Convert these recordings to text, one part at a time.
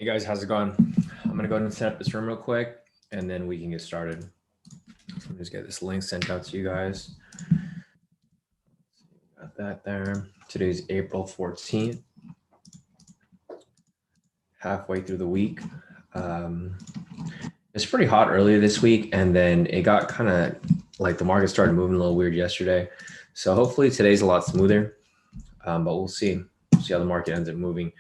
Hey guys, how's it going? I'm gonna go ahead and set up this room real quick and then we can get started. So let me just get this link sent out to you guys. Got that there. Today's April 14th. Halfway through the week. It's pretty hot earlier this week, and then it got kind of like the market started moving a little weird yesterday. So hopefully today's a lot smoother, but we'll see. We'll see how the market ends up moving.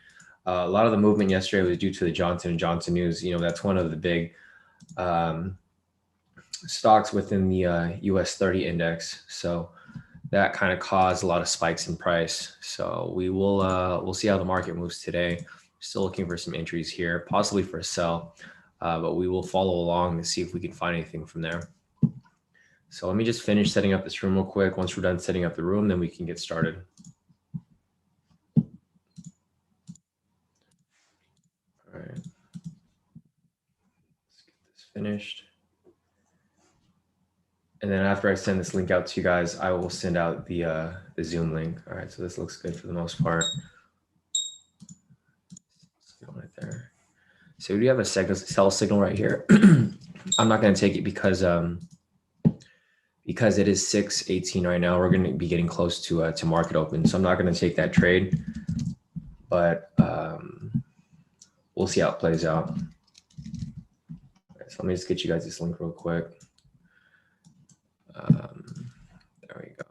A lot of the movement yesterday was due to the Johnson & Johnson news. You know, that's one of the big stocks within the US 30 index. So that kind of caused a lot of spikes in price. So we'll see how the market moves today. Still looking for some entries here, possibly for a sell, but we will follow along and see if we can find anything from there. So let me just finish setting up this room real quick. Once we're done setting up the room, then we can get started. All right. Let's get this finished. And then after I send this link out to you guys, I will send out the Zoom link. All right, so this looks good for the most part. Right there. So we do have a sell signal right here. I'm not going to take it because it is 6:18 right now. We're going to be getting close to market open, so I'm not going to take that trade. But we'll see how it plays out. Right, so let me just get you guys this link real quick. There we go.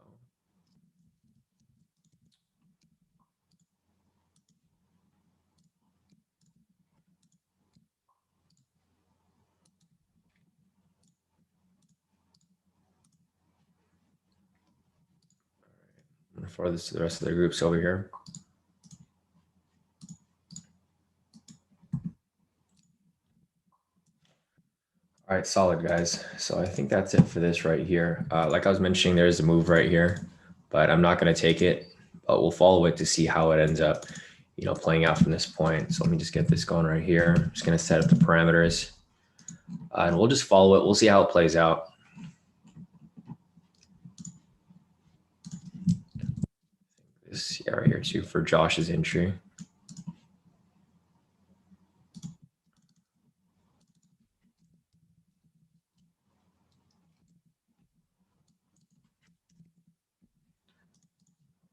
I'm going to forward this to the rest of the groups over here. All right, solid guys. So I think that's it for this right here. Like I was mentioning, there's a move right here, but I'm not going to take it, but we'll follow it to see how it ends up, you know, playing out from this point. So let me just get this going right here. I'm just going to set up the parameters and we'll just follow it. We'll see how it plays out. This right here too for Josh's entry.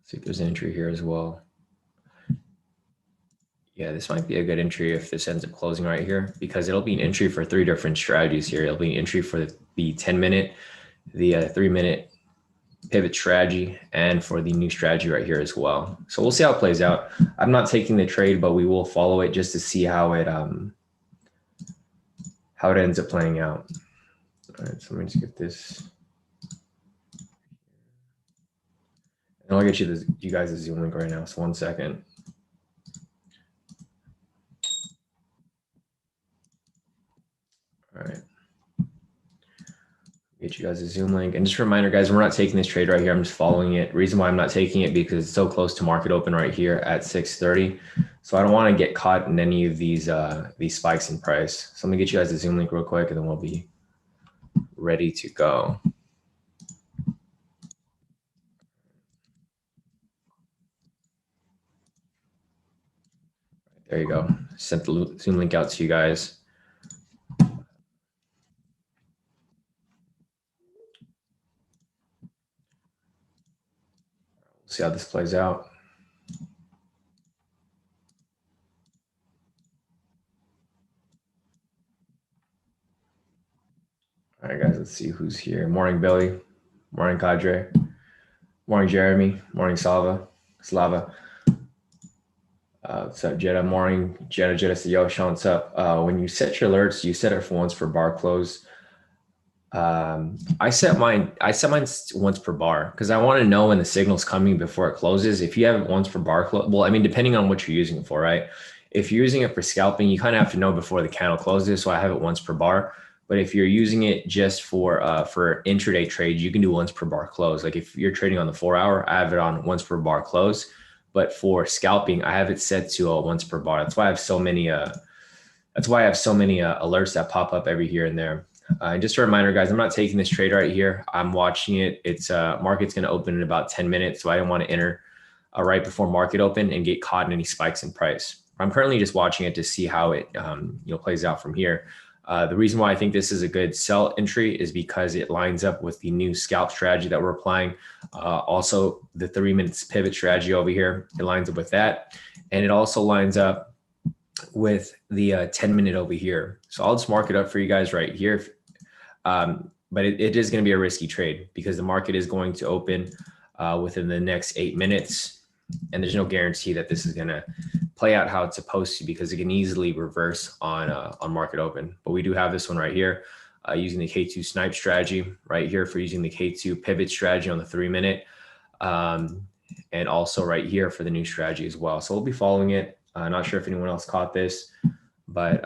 See if there's an entry here as well. Yeah, this might be a good entry if this ends up closing right here, because it'll be an entry for 3 different strategies here. It'll be an entry for the 10-minute, the 3-minute pivot strategy, and for the new strategy right here as well. So we'll see how it plays out. I'm not taking the trade, but we will follow it just to see how it ends up playing out. All right, so let me just get this. And I'll get you guys the Zoom link right now. So 1 second. All right. Get you guys a Zoom link. And just a reminder, guys, we're not taking this trade right here. I'm just following it. Reason why I'm not taking it, because it's so close to market open right here at 6:30. So I don't want to get caught in any of these spikes in price. So I'm gonna get you guys a Zoom link real quick, and then we'll be ready to go. There you go. Sent the Zoom link out to you guys. See how this plays out. All right, guys, let's see who's here. Morning, Billy. Morning, Kadre. Morning, Jeremy. Morning, Slava. What's up, Jetta? Morning, Jetta. So, yo, Shawn, what's up? When you set your alerts, you set it for once for bar close. I set mine once per bar because I want to know when the signal's coming before it closes. If you have it once per bar close, well, I mean, depending on what you're using it for, right? If you're using it for scalping, you kind of have to know before the candle closes. So I have it once per bar. But if you're using it just for intraday trades, you can do once per bar close. Like if you're trading on the 4-hour, I have it on once per bar close. But for scalping, I have it set to once per bar. That's why I have so many. Alerts that pop up every here and there. Just a reminder, guys, I'm not taking this trade right here. I'm watching it. It's market's going to open in about 10 minutes, so I don't want to enter right before market open and get caught in any spikes in price. I'm currently just watching it to see how it plays out from here. The reason why I think this is a good sell entry is because it lines up with the new scalp strategy that we're applying. Also, the 3 minutes pivot strategy over here, it lines up with that. And it also lines up with the 10-minute over here. So I'll just mark it up for you guys right here. But it is going to be a risky trade because the market is going to open within the next 8 minutes. And there's no guarantee that this is going to play out how it's supposed to, because it can easily reverse on market open. But we do have this one right here using the K2 snipe strategy right here for using the K2 pivot strategy on the 3 minute. And also right here for the new strategy as well. So we'll be following it. Not sure if anyone else caught this, but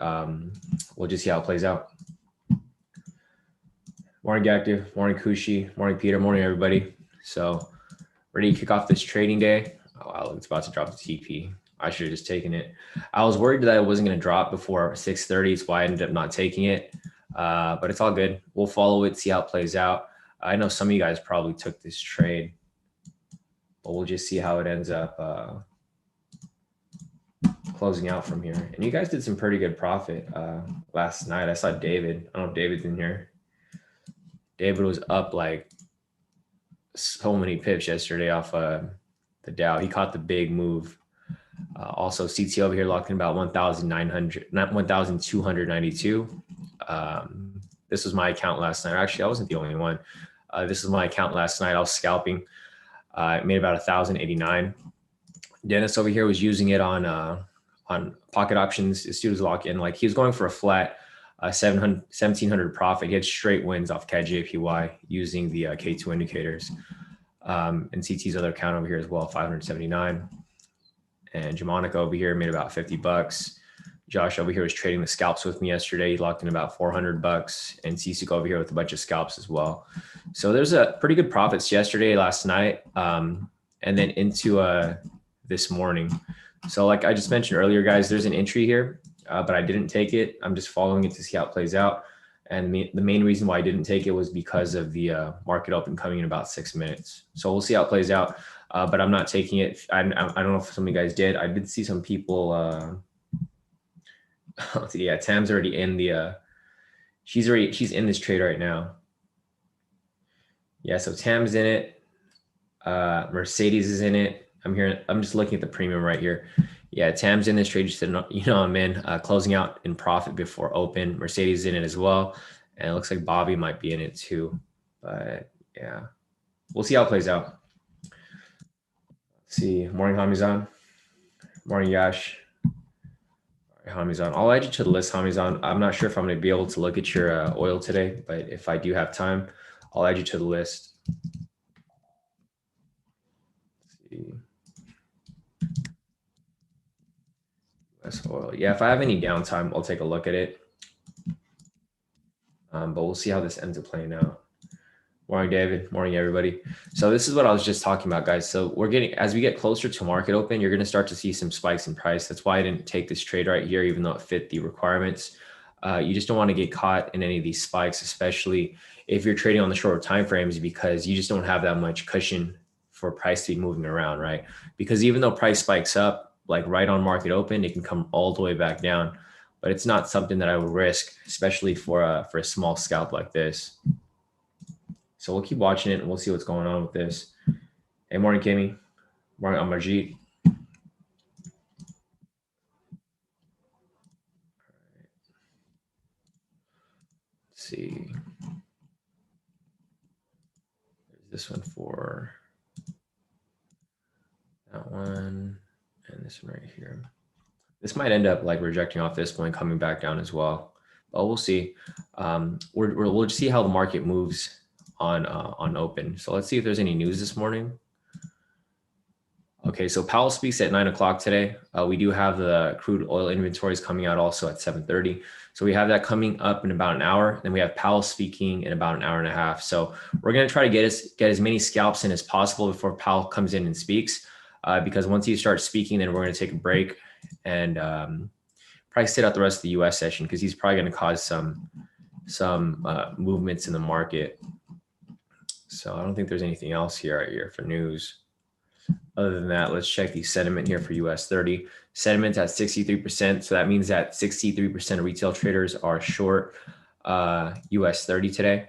we'll just see how it plays out. Morning, Active. Morning, Kushi. Morning, Peter. Morning, everybody. So ready to kick off this trading day. Oh, wow, it's about to drop the TP. I should have just taken it. I was worried that it wasn't going to drop before 6:30. That's why I ended up not taking it. But it's all good. We'll follow it, see how it plays out. I know some of you guys probably took this trade, but we'll just see how it ends up closing out from here. And you guys did some pretty good profit last night. I saw David. I don't know if David's in here. David was up like so many pips yesterday off the Dow. He caught the big move. Also, CT over here locked in about 1,292. This was my account last night. Actually, I wasn't the only one. This was my account last night. I was scalping. It made about 1,089. Dennis over here was using it on pocket options. This dude was locked in. Like, he was going for a flat 1,700 profit. He had straight wins off CAD/JPY using the K2 indicators. And CT's other account over here as well, 579. And Jamonica over here made about $50. Josh over here was trading the scalps with me yesterday. He locked in about $400. And Cece over here with a bunch of scalps as well. So there's a pretty good profits yesterday, last night, and then into this morning. So like I just mentioned earlier, guys, there's an entry here, but I didn't take it. I'm just following it to see how it plays out. And the main reason why I didn't take it was because of the market open coming in about 6 minutes. So we'll see how it plays out. But I'm not taking it. I don't know if some of you guys did. I did see some people. Yeah, Tam's already in the. She's in this trade right now. Yeah, so Tam's in it. Mercedes is in it. I'm just looking at the premium right here. Yeah, Tam's in this trade. Just I'm in closing out in profit before open. Mercedes is in it as well, and it looks like Bobby might be in it too. But yeah, we'll see how it plays out. Let's see. Morning, Hamizan. Morning, Yash. Hamizan. I'll add you to the list, Hamizan. I'm not sure if I'm going to be able to look at your oil today, but if I do have time, I'll add you to the list. Let's see. US oil. Yeah, if I have any downtime, I'll take a look at it. But we'll see how this ends up playing out. Morning, David. Morning, everybody. So this is what I was just talking about, guys. So as we get closer to market open, you're going to start to see some spikes in price. That's why I didn't take this trade right here, even though it fit the requirements. You just don't want to get caught in any of these spikes, especially if you're trading on the shorter time frames, because you just don't have that much cushion for price to be moving around, right? Because even though price spikes up, like right on market open, it can come all the way back down. But it's not something that I would risk, especially for a small scalp like this. So we'll keep watching it and we'll see what's going on with this. Hey, morning, Kimmy. Morning, Amarjeet. Let's see. There's this one for that one and this one right here. This might end up like rejecting off this point, coming back down as well. But we'll see. We'll just see how the market moves on open. So let's see if there's any news this morning. Okay, so Powell speaks at 9 o'clock today. We do have the crude oil inventories coming out also at 7:30. So we have that coming up in about an hour. Then we have Powell speaking in about an hour and a half. So we're going to try to get as many scalps in as possible before Powell comes in and speaks. Because once he starts speaking, then we're going to take a break and probably sit out the rest of the U.S. session, because he's probably going to cause some movements in the market. So I don't think there's anything else here right here for news. Other than that, let's check the sentiment here for US 30. Sentiment's at 63%. So that means that 63% of retail traders are short US 30 today.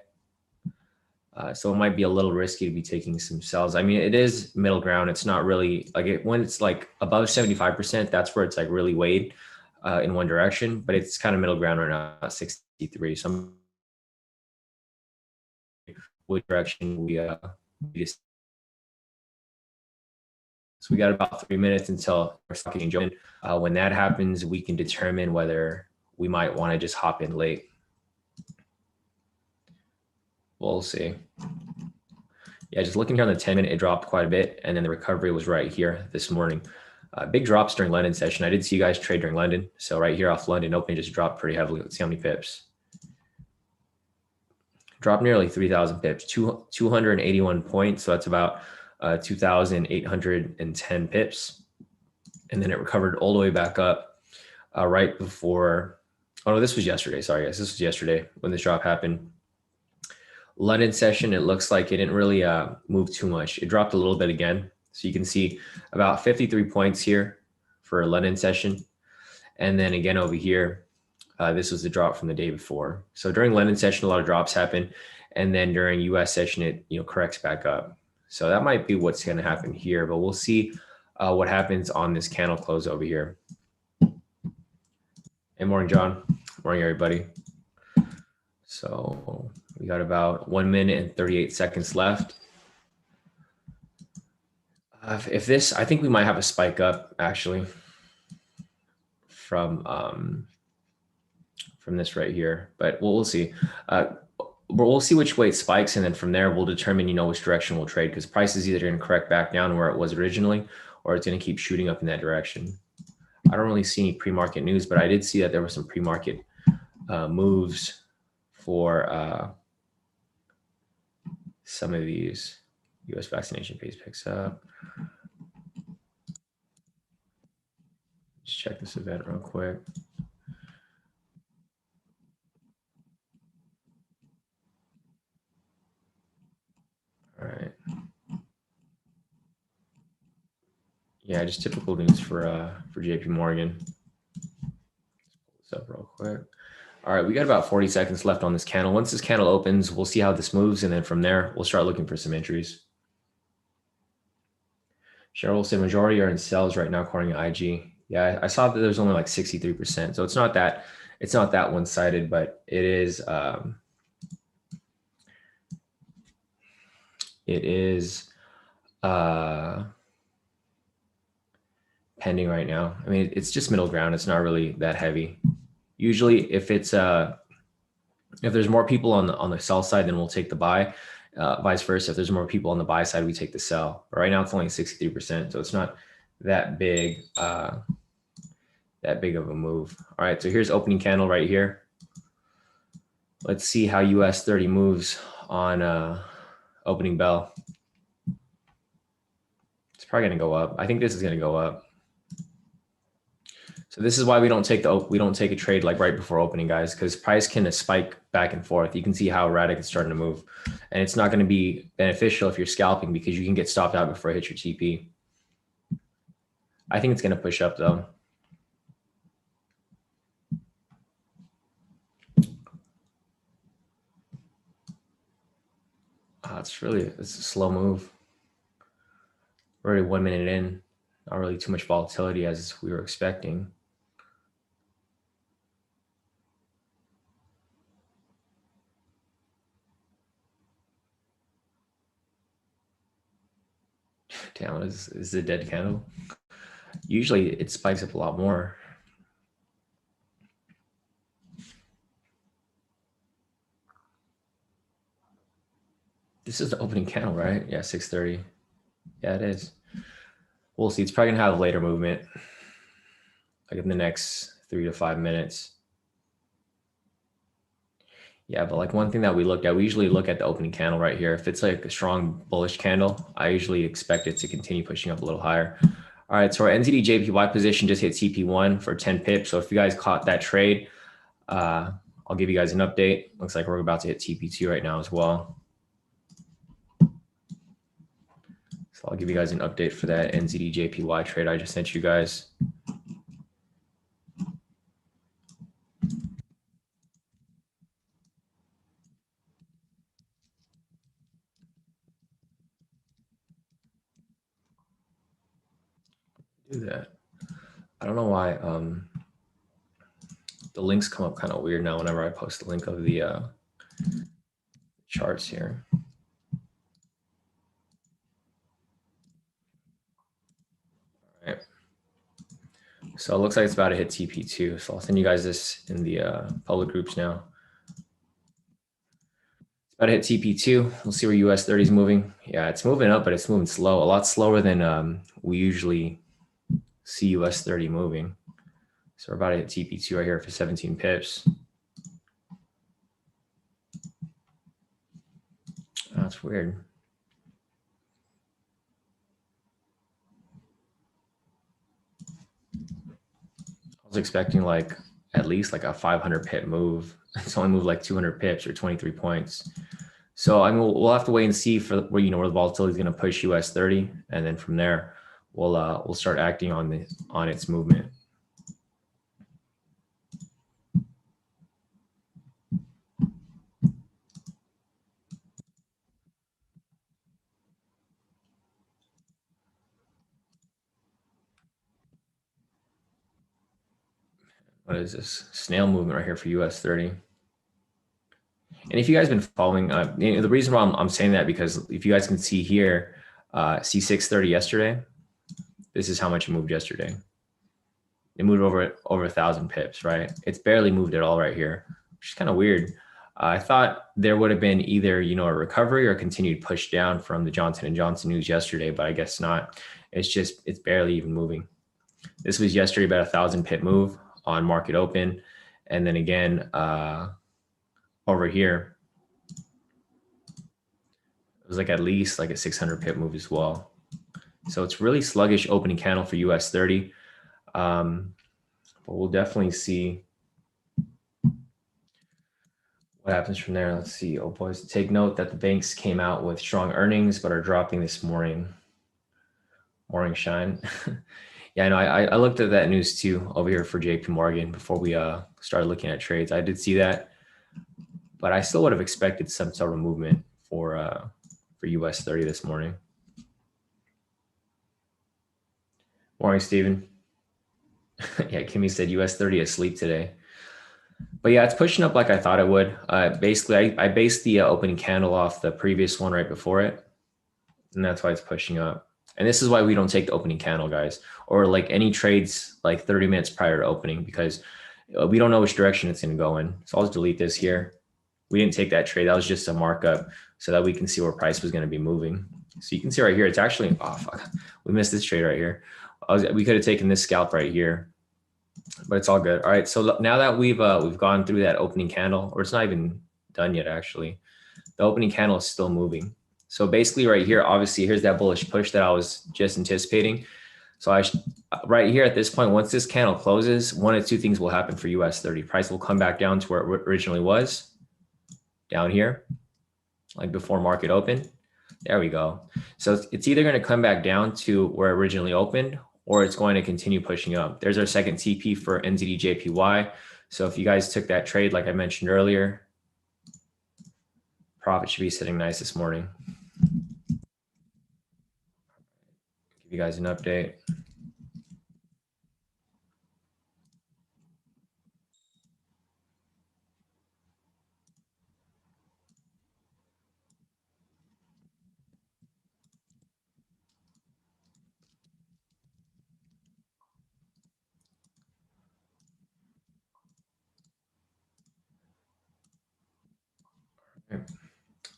So it might be a little risky to be taking some sells. I mean, it is middle ground. It's not really like when it's like above 75%, that's where it's like really weighed in one direction, but it's kind of middle ground right now at 63. So which direction we just, so we got about 3 minutes until we're stocking join. When that happens, we can determine whether we might want to just hop in late. We'll see. Yeah, just looking here on the 10-minute, it dropped quite a bit, and then the recovery was right here this morning. Big drops during London session. I did see you guys trade during London. So right here off London open just dropped pretty heavily. Let's see how many pips. Dropped nearly 3,000 pips, 281 points. So that's about 2,810 pips. And then it recovered all the way back up right before. Oh, no, this was yesterday. Sorry, guys. This was yesterday when this drop happened. London session, it looks like it didn't really move too much. It dropped a little bit again. So you can see about 53 points here for London session. And then again over here, this was the drop from the day before. So during London session, a lot of drops happen. And then during US session, it corrects back up. So that might be what's going to happen here, but we'll see what happens on this candle close over here. Hey, morning, John. Morning, everybody. So we got about 1 minute and 38 seconds left. If this, I think we might have a spike up actually from this right here, but we'll see. We'll see which way it spikes, and then from there we'll determine which direction we'll trade, because price is either going to correct back down where it was originally, or it's going to keep shooting up in that direction. I don't really see any pre-market news, but I did see that there were some pre-market moves for some of these. U.S. vaccination pace picks up. Just check this event real quick. All right. Yeah, just typical news for JP Morgan. Let's pull this up real quick. All right, we got about 40 seconds left on this candle. Once this candle opens, we'll see how this moves, and then from there, we'll start looking for some entries. Cheryl said majority are in sells right now, according to IG. Yeah, I saw that there's only like 63%, so it's not that one-sided, but it is pending right now. I mean, it's just middle ground. It's not really that heavy. Usually, if it's if there's more people on the sell side, then we'll take the buy. Vice versa, if there's more people on the buy side, we take the sell. But right now, it's only 63%, so it's not that big of a move. All right, so here's opening candle right here. Let's see how US 30 moves on opening bell. It's probably going to go up. I think this is going to go up. So this is why we don't take a trade like right before opening, guys, because price can spike back and forth. You can see how erratic it's starting to move, and it's not going to be beneficial if you're scalping, because you can get stopped out before it hits your TP. I think it's going to push up though. It's a slow move. We're already 1 minute in. Not really too much volatility as we were expecting. Damn, is it a dead candle? Usually it spikes up a lot more. This is the opening candle, right? Yeah, 6:30. Yeah, it is. We'll see. It's probably gonna have later movement, like in the next 3 to 5 minutes. Yeah, but like one thing that we looked at, we usually look at the opening candle right here. If it's like a strong bullish candle, I usually expect it to continue pushing up a little higher. All right, so our NZD JPY position just hit TP1 for 10 pips. So if you guys caught that trade, I'll give you guys an update. Looks like we're about to hit TP2 right now as well. So So I'll give you guys an update for that NZD-JPY trade I just sent you guys. Do that. I don't know why the links come up kind of weird now whenever I post the link of the charts here. All right. So it looks like it's about to hit TP2. So I'll send you guys this in the public groups now. It's about to hit TP2. We'll see where US 30 is moving. Yeah, it's moving up, but it's moving slow. A lot slower than we usually see US 30 moving. So we're about to hit TP2 right here for 17 pips. Oh, that's weird. I was expecting like at least like a 500 pip move. It's only moved like 200 pips or 23 points. So I mean, we'll have to wait and see for where where the volatility is going to push US 30, and then from there we'll start acting on its movement. What is this snail movement right here for US 30? And if you guys been following, the reason why I'm saying that, because if you guys can see here, see 630 yesterday, this is how much it moved yesterday. It moved over 1,000 pips, right? It's barely moved at all right here, which is kind of weird. I thought there would have been either, a recovery or a continued push down from the Johnson & Johnson news yesterday, but I guess not. It's barely even moving. This was yesterday about 1,000 pip move on market open. And then again, over here, it was like at least like a 600 pip move as well. So it's really sluggish opening candle for US 30. But we'll definitely see what happens from there. Let's see. Oh, boys, take note that the banks came out with strong earnings, but are dropping this morning. Morning shine. Yeah, I know. I looked at that news too over here for JP Morgan before we started looking at trades. I did see that, but I still would have expected some sort of movement for US 30 this morning. Morning, Steven. Yeah, Kimmy said US 30 asleep today. But yeah, it's pushing up like I thought it would. Basically, I based the opening candle off the previous one right before it, and that's why it's pushing up. And this is why we don't take the opening candle, guys, or like any trades like 30 minutes prior to opening, because we don't know which direction it's going to go in. So I'll just delete this here. We didn't take that trade. That was just a markup so that we can see where price was going to be moving. So you can see right here, it's actually, oh, fuck. We missed this trade right here. We could have taken this scalp right here, but it's all good. All right. So now that we've gone through that opening candle, or it's not even done yet, actually, the opening candle is still moving. So basically right here, obviously here's that bullish push that I was just anticipating. So right here at this point, once this candle closes, one of two things will happen for US 30. Price will come back down to where it originally was, down here, like before market open. There we go. So it's either going to come back down to where it originally opened, or it's going to continue pushing up. There's our second TP for NZD-JPY. So if you guys took that trade, like I mentioned earlier, profit should be sitting nice this morning. Give you guys an update.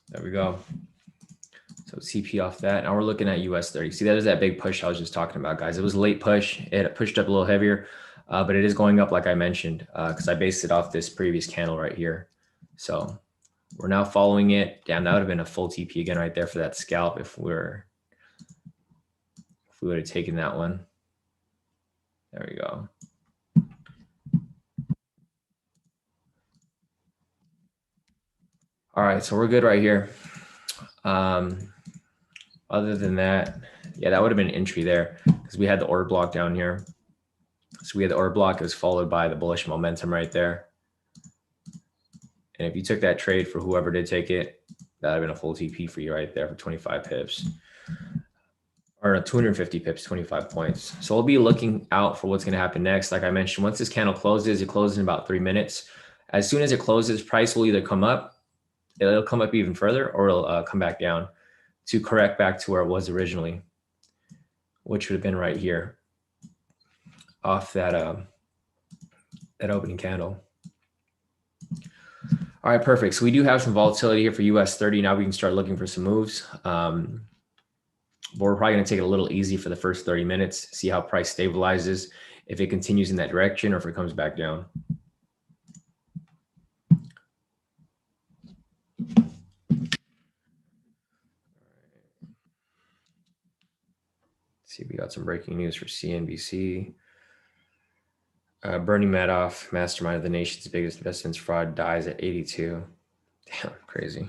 There we go. So CP off that. Now we're looking at US 30. See, that is that big push I was just talking about, guys. It was a late push. It pushed up a little heavier, but it is going up like I mentioned, because I based it off this previous candle right here. So we're now following it. Damn, that would have been a full TP again right there for that scalp if we would have taken that one. There we go. All right, so we're good right here. Other than that, Yeah, that would have been an entry there because we had the order block down here. So we had the order block. It was followed by the bullish momentum right there. And if you took that trade for whoever did take it, that would have been a full TP for you right there for 25 pips. Or 250 pips, 25 points. So we'll be looking out for what's going to happen next. Like I mentioned, once this candle closes, it closes in about 3 minutes. As soon as it closes, price will either come up, it'll come up even further, or it'll come back down to correct back to where it was originally, which would have been right here off that that opening candle. All right, perfect. So we do have some volatility here for US 30. Now we can start looking for some moves. But we're probably going to take it a little easy for the first 30 minutes, see how price stabilizes, if it continues in that direction or if it comes back down. See, we got some breaking news for CNBC. Bernie Madoff, mastermind of the nation's biggest investments fraud, dies at 82. Damn, crazy.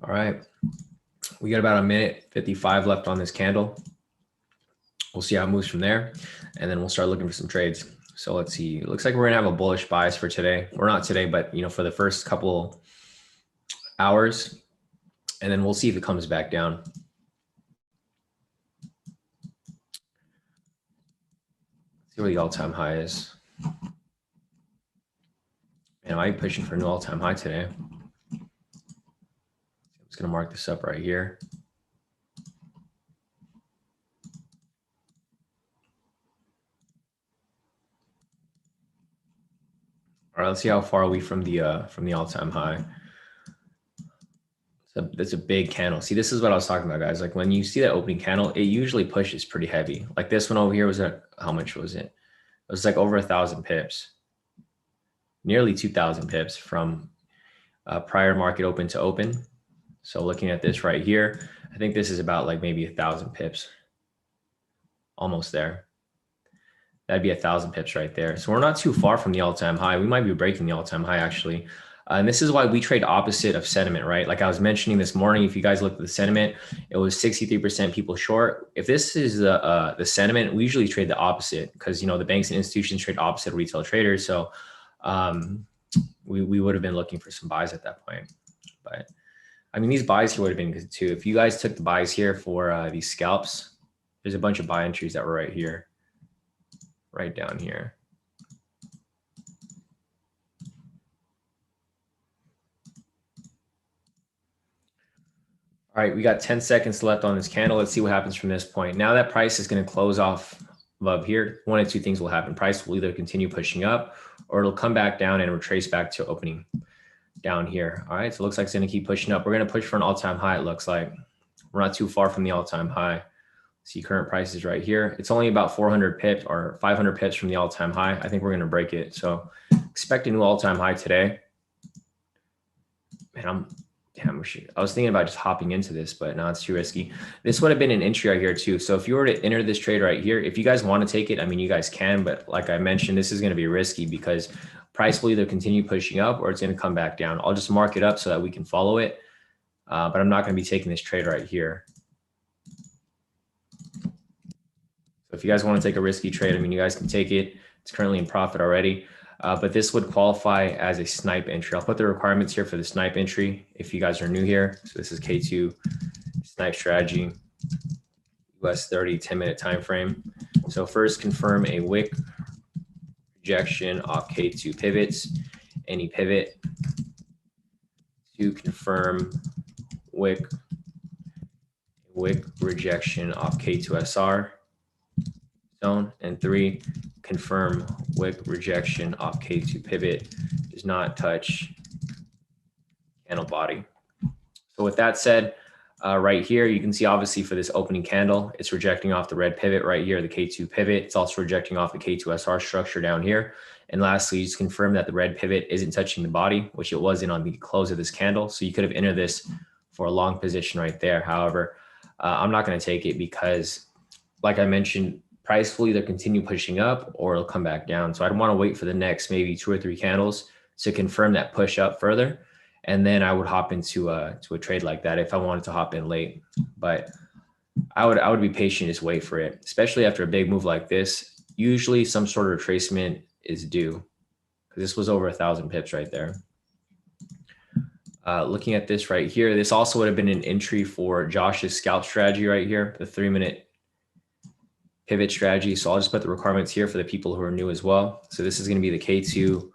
All right. We got about a minute 55 left on this candle. We'll see how it moves from there. And then we'll start looking for some trades. So let's see. It looks like we're going to have a bullish bias for today. Or not today, but for the first couple hours. And then we'll see if it comes back down. See where the all-time high is. And I might be pushing for a new all-time high today. I'm just going to mark this up right here. All right, let's see how far are we from the all-time high. So that's a big candle. See, this is what I was talking about, guys. Like when you see that opening candle, it usually pushes pretty heavy. Like this one over here was at, how much was it? It was like over 1,000 pips, nearly 2,000 pips from prior market open to open. So looking at this right here, I think this is about like maybe 1,000 pips, almost there. That'd be 1,000 pips right there. So we're not too far from the all-time high. We might be breaking the all-time high actually. And this is why we trade opposite of sentiment, right? Like I was mentioning this morning, if you guys look at the sentiment, it was 63% people short. If this is the sentiment, we usually trade the opposite because, the banks and institutions trade opposite of retail traders. So we would have been looking for some buys at that point. But I mean, these buys here would have been good too. If you guys took the buys here for these scalps, there's a bunch of buy entries that were right here, right down here. All right, we got 10 seconds left on this candle. Let's see what happens from this point. Now that price is going to close off above here, one of two things will happen. Price will either continue pushing up or it'll come back down and retrace back to opening down here. All right, so it looks like it's going to keep pushing up. We're going to push for an all-time high, it looks like. We're not too far from the all-time high. See current prices right here. It's only about 400 pips or 500 pips from the all-time high. I think we're going to break it. So expect a new all-time high today. Man, I was thinking about just hopping into this, but no, it's too risky. This would have been an entry right here too. So if you were to enter this trade right here, if you guys want to take it, I mean, you guys can, but like I mentioned, this is going to be risky because price will either continue pushing up or it's going to come back down. I'll just mark it up so that we can follow it. But I'm not going to be taking this trade right here. So if you guys want to take a risky trade, I mean, you guys can take it. It's currently in profit already. But this would qualify as a snipe entry. I'll put the requirements here for the snipe entry if you guys are new here. So this is K2 snipe strategy, US 30, 10-minute time frame. So first confirm a wick rejection off K2 pivots, any pivot. To confirm wick rejection off K2 SR zone. And 3, confirm wick rejection off K2 pivot does not touch candle body. So with that said, right here, you can see obviously for this opening candle, it's rejecting off the red pivot right here, the K2 pivot. It's also rejecting off the K2 SR structure down here. And lastly, just confirm that the red pivot isn't touching the body, which it wasn't on the close of this candle. So you could have entered this for a long position right there. However, I'm not going to take it because, like I mentioned, price will either continue pushing up or it'll come back down. So I'd want to wait for the next maybe 2 or 3 candles to confirm that push up further. And then I would hop into to a trade like that if I wanted to hop in late. But I would be patient, just wait for it, especially after a big move like this. Usually some sort of retracement is due. This was over 1,000 pips right there. Looking at this right here, this also would have been an entry for Josh's scalp strategy right here, the 3-minute pivot strategy. So I'll just put the requirements here for the people who are new as well. So this is going to be the K2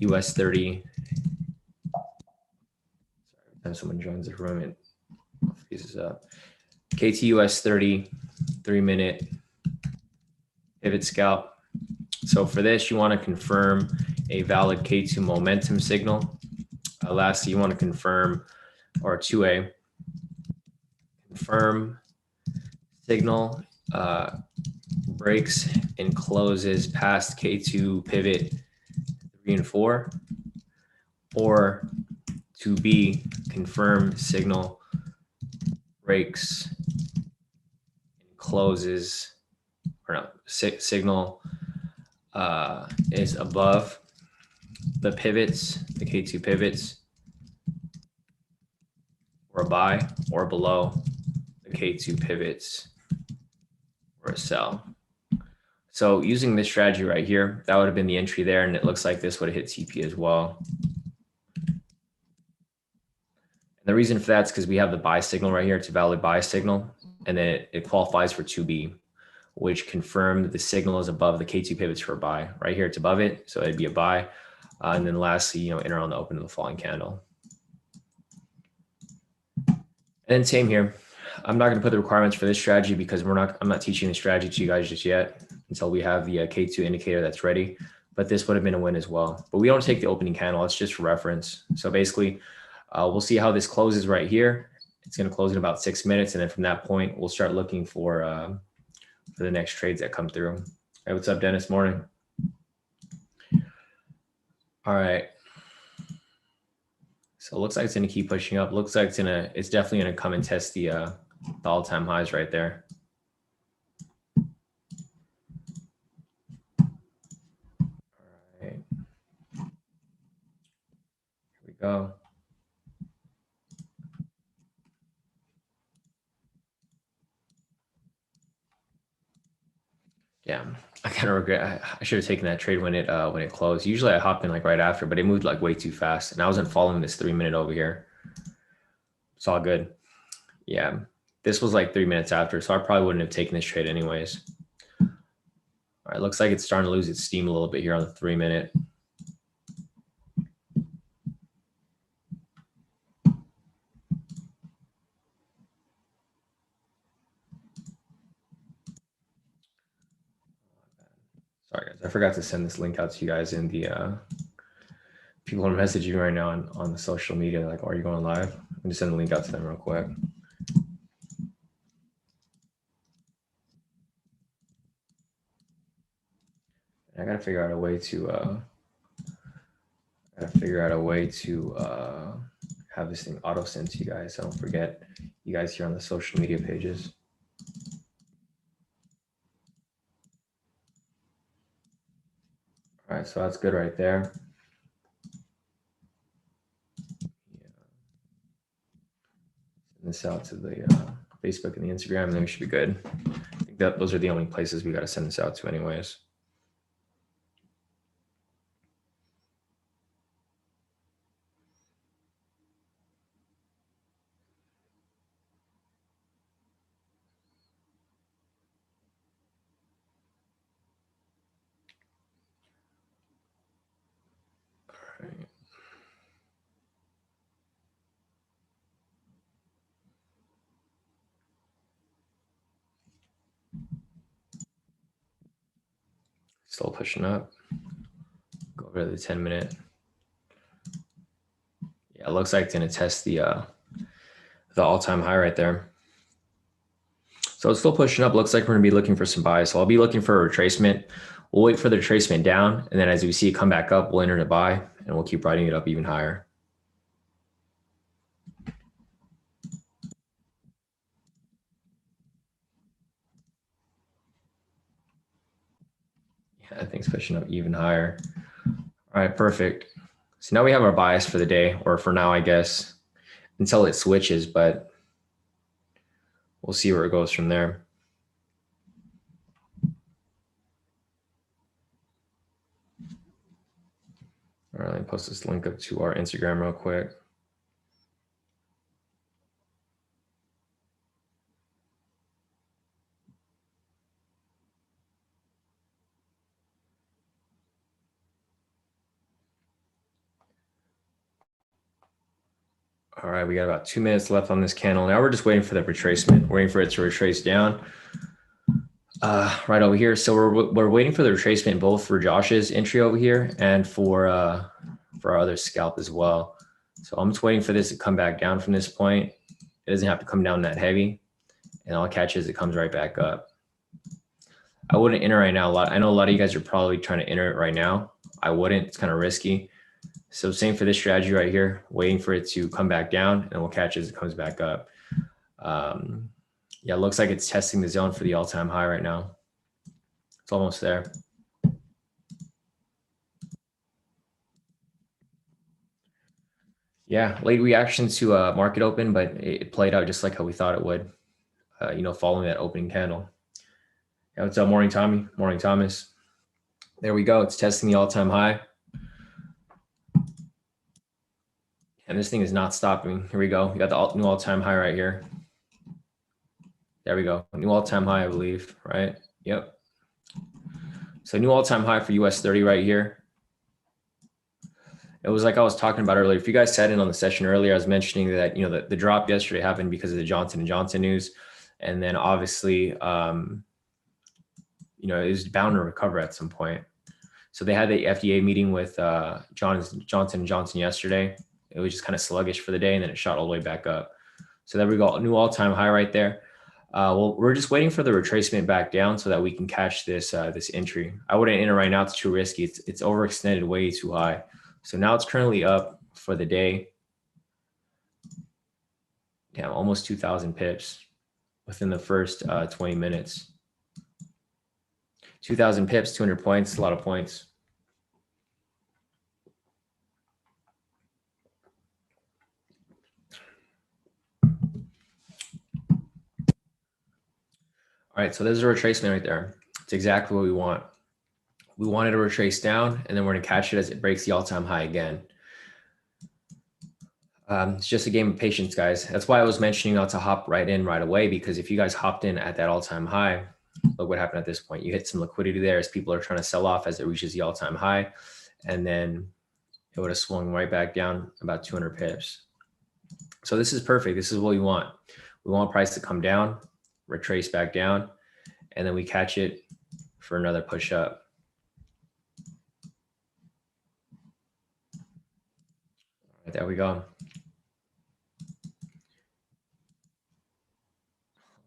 US 30. Sorry, every time someone joins the room, it freezes up. K2 US 30, 3-minute pivot scalp. So for this, you want to confirm a valid K2 momentum signal. Lastly, you want to confirm, or 2A, confirm signal breaks and closes past K2 pivot 3 and 4, or 2B, confirm signal breaks and closes, or no, signal is above the pivots, the K2 pivots, or a buy, or below the K2 pivots, or a sell. So using this strategy right here, that would have been the entry there, and it looks like this would have hit TP as well. And the reason for that is because we have the buy signal right here. It's a valid buy signal, and then it qualifies for 2B, which confirmed the signal is above the K2 pivots for a buy. Right here, it's above it, so it'd be a buy. And then lastly, enter on the open of the falling candle. And same here. I'm not going to put the requirements for this strategy because I'm not teaching the strategy to you guys just yet until we have the K2 indicator that's ready. But this would have been a win as well. But we don't take the opening candle. It's just for reference. So basically, we'll see how this closes right here. It's going to close in about 6 minutes. And then from that point, we'll start looking for the next trades that come through. Hey, what's up, Dennis? Morning. All right. So it looks like it's going to keep pushing up. Looks like it's definitely going to come and test the all-time highs right there. All right. Here we go. Yeah, I kind of regret. I should have taken that trade when it closed. Usually I hop in like right after, but it moved like way too fast, and I wasn't following this 3-minute over here. It's all good. Yeah, this was like 3 minutes after, so I probably wouldn't have taken this trade anyways. All right, looks like it's starting to lose its steam a little bit here on the 3-minute. Sorry guys, I forgot to send this link out to you guys in the people are messaging right now on the social media, like, are you going live? I'm just send the link out to them real quick. I gotta figure out a way to have this thing auto send to you guys. So don't forget you guys here on the social media pages. All right, so that's good right there. Yeah. Send this out to the Facebook and the Instagram, and then we should be good. I think that those are the only places we got to send this out to anyways. All right. Still pushing up. Go over to the 10-minute. Yeah, it looks like it's gonna test the all-time high right there. So it's still pushing up. Looks like we're gonna be looking for some buys. So I'll be looking for a retracement. We'll wait for the retracement down, and then as we see it come back up, we'll enter the buy, and we'll keep riding it up even higher. Yeah, I think it's pushing up even higher. All right, perfect. So now we have our bias for the day, or for now, I guess, until it switches, but we'll see where it goes from there. All right, let me post this link up to our Instagram real quick. All right, we got about 2 minutes left on this candle. Now we're just waiting for the retracement, waiting for it to retrace down. Right over here. So we're waiting for the retracement both for Josh's entry over here and for our other scalp as well. So I'm just waiting for this to come back down from this point. It doesn't have to come down that heavy, and I'll catch it as it comes right back up. I wouldn't enter right now. I know a lot of you guys are probably trying to enter it right now. I wouldn't. It's kind of risky. So same for this strategy right here, waiting for it to come back down, and we'll catch it as it comes back up. Yeah, it looks like it's testing the zone for the all-time high right now. It's almost there. Yeah, late reaction to market open, but it played out just like how we thought it would, following that opening candle. Yeah, what's up, morning, Tommy? Morning, Thomas. There we go. It's testing the all-time high. And this thing is not stopping. Here we go. We got the new all-time high right here. There we go. New all-time high, I believe, right? Yep. So new all-time high for US 30 right here. It was like I was talking about earlier. If you guys sat in on the session earlier, I was mentioning that, the drop yesterday happened because of the Johnson & Johnson news. And then obviously, it was bound to recover at some point. So they had the FDA meeting with Johnson & Johnson yesterday. It was just kind of sluggish for the day, and then it shot all the way back up. So there we go, new all-time high right there. Well, we're just waiting for the retracement back down so that we can catch this entry. I wouldn't enter right now. It's too risky. It's overextended way too high. So now it's currently up for the day. Damn, almost 2,000 pips within the first 20 minutes. 2,000 pips, 200 points, a lot of points. All right, so there's a retracement right there. It's exactly what we want. We wanted to retrace down, and then we're going to catch it as it breaks the all-time high again. It's just a game of patience, guys. That's why I was mentioning not to hop right in right away, because if you guys hopped in at that all-time high, look what happened at this point. You hit some liquidity there as people are trying to sell off as it reaches the all-time high, and then it would have swung right back down about 200 pips. So this is perfect. This is what we want. We want price to come down, retrace back down, and then we catch it for another push up. All right, there we go.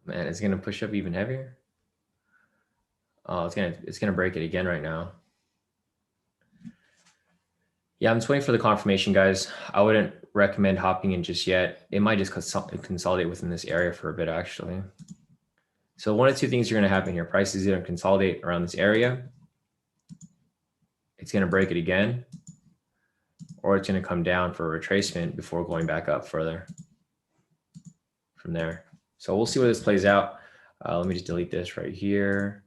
Man, it's gonna push up even heavier. Oh, it's gonna break it again right now. Yeah, I'm just waiting for the confirmation, guys. I wouldn't recommend hopping in just yet. It might just consolidate within this area for a bit, actually. So one of two things are going to happen here. Price is going to consolidate around this area. It's going to break it again, or it's going to come down for a retracement before going back up further from there. So we'll see where this plays out. Let me just delete this right here.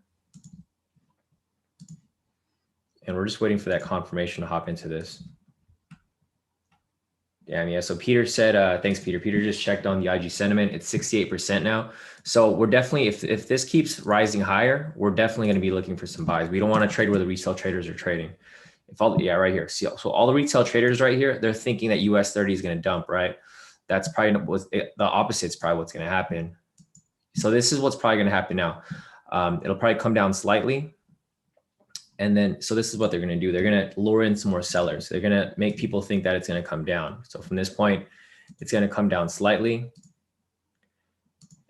And we're just waiting for that confirmation to hop into this. Damn, yeah. So Peter said, thanks, Peter. Peter just checked on the IG sentiment. It's 68% now. So we're definitely, if this keeps rising higher, we're definitely going to be looking for some buys. We don't want to trade where the retail traders are trading. Yeah, right here. So all the retail traders right here, they're thinking that US 30 is going to dump, right? That's probably the opposite is probably what's going to happen. So this is what's probably going to happen now. It'll probably come down slightly. And then, so this is what they're going to do. They're going to lure in some more sellers. They're going to make people think that it's going to come down. So from this point, it's going to come down slightly.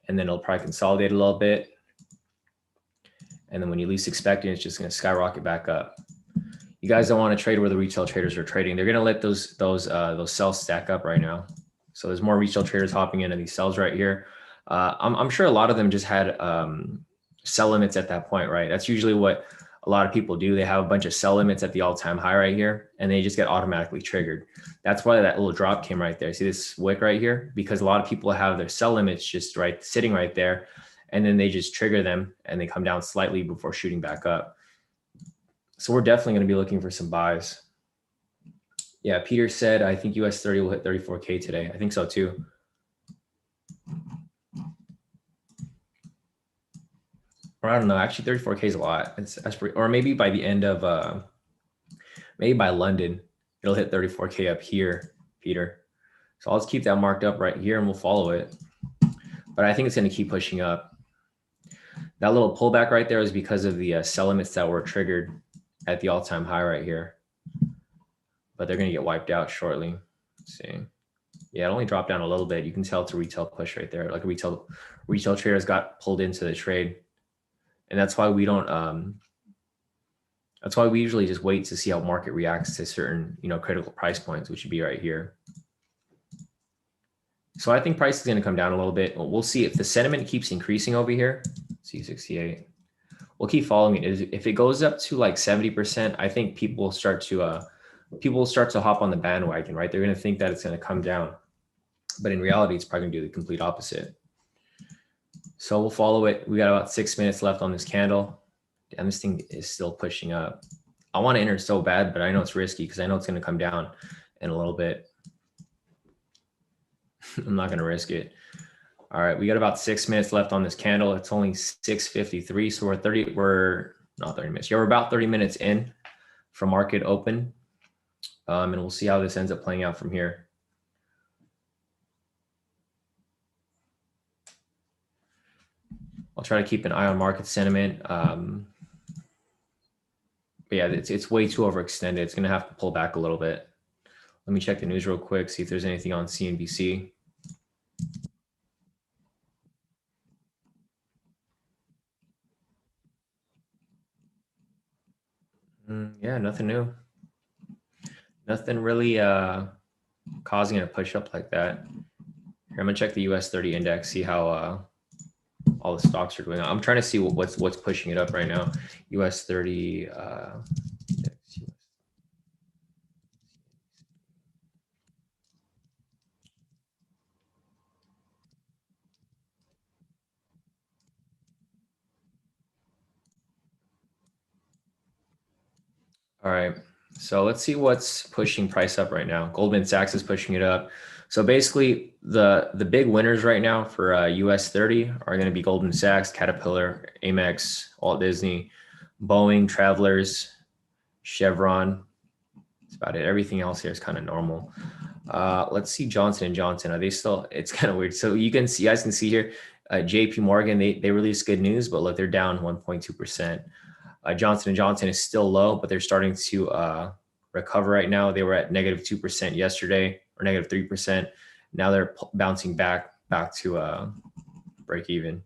And then it'll probably consolidate a little bit. And then when you least expect it, it's just going to skyrocket back up. You guys don't want to trade where the retail traders are trading. They're going to let those sells stack up right now. So there's more retail traders hopping into these sells right here. I'm sure a lot of them just had sell limits at that point, right? That's usually what a lot of people do. They have a bunch of sell limits at the all-time high right here, and they just get automatically triggered. That's why that little drop came right there. See this wick right here? Because a lot of people have their sell limits just sitting right there, and then they just trigger them and they come down slightly before shooting back up. So we're definitely going to be looking for some buys. Yeah, Peter said, I think US 30 will hit 34K today. I think so too. Or I don't know, actually 34K is a lot. That's pretty, or maybe by the end of, maybe by London, it'll hit 34K up here, Peter. So I'll just keep that marked up right here and we'll follow it. But I think it's going to keep pushing up. That little pullback right there is because of the sell limits that were triggered at the all-time high right here. But they're going to get wiped out shortly. Let's see. Yeah, it only dropped down a little bit. You can tell it's a retail push right there. Like a retail traders got pulled into the trade. And that's why we don't, that's why we usually just wait to see how market reacts to certain, critical price points, which would be right here. So I think price is going to come down a little bit. We'll see if the sentiment keeps increasing over here. C68. We'll keep following it. If it goes up to like 70%, I think people will start to hop on the bandwagon, right? They're going to think that it's going to come down, but in reality, it's probably going to do the complete opposite. So we'll follow it. We got about 6 minutes left on this candle. And this thing is still pushing up. I want to enter so bad, but I know it's risky because I know it's going to come down in a little bit. I'm not going to risk it. All right, we got about 6 minutes left on this candle. It's only 6:53, so we're not 30 minutes. Yeah, we're about 30 minutes in from market open, and we'll see how this ends up playing out from here. I'll try to keep an eye on market sentiment. But yeah, it's way too overextended. It's going to have to pull back a little bit. Let me check the news real quick, see if there's anything on CNBC. Yeah, nothing new. Nothing really causing it to push up like that. Here, I'm gonna check the US 30 index, see how all the stocks are doing. I'm trying to see what's pushing it up right now. US 30 All right, so let's see what's pushing price up right now. Goldman Sachs is pushing it up. So basically, the big winners right now for US 30 are going to be Goldman Sachs, Caterpillar, Amex, Walt Disney, Boeing, Travelers, Chevron. That's about it. Everything else here is kind of normal. Let's see Johnson & Johnson. Are they still? It's kind of weird. So you guys can see here, JP Morgan, they released good news, but look, they're down 1.2%. Johnson & Johnson is still low, but they're starting to recover right now. They were at -2% yesterday, or -3%. Now they're bouncing back to break even.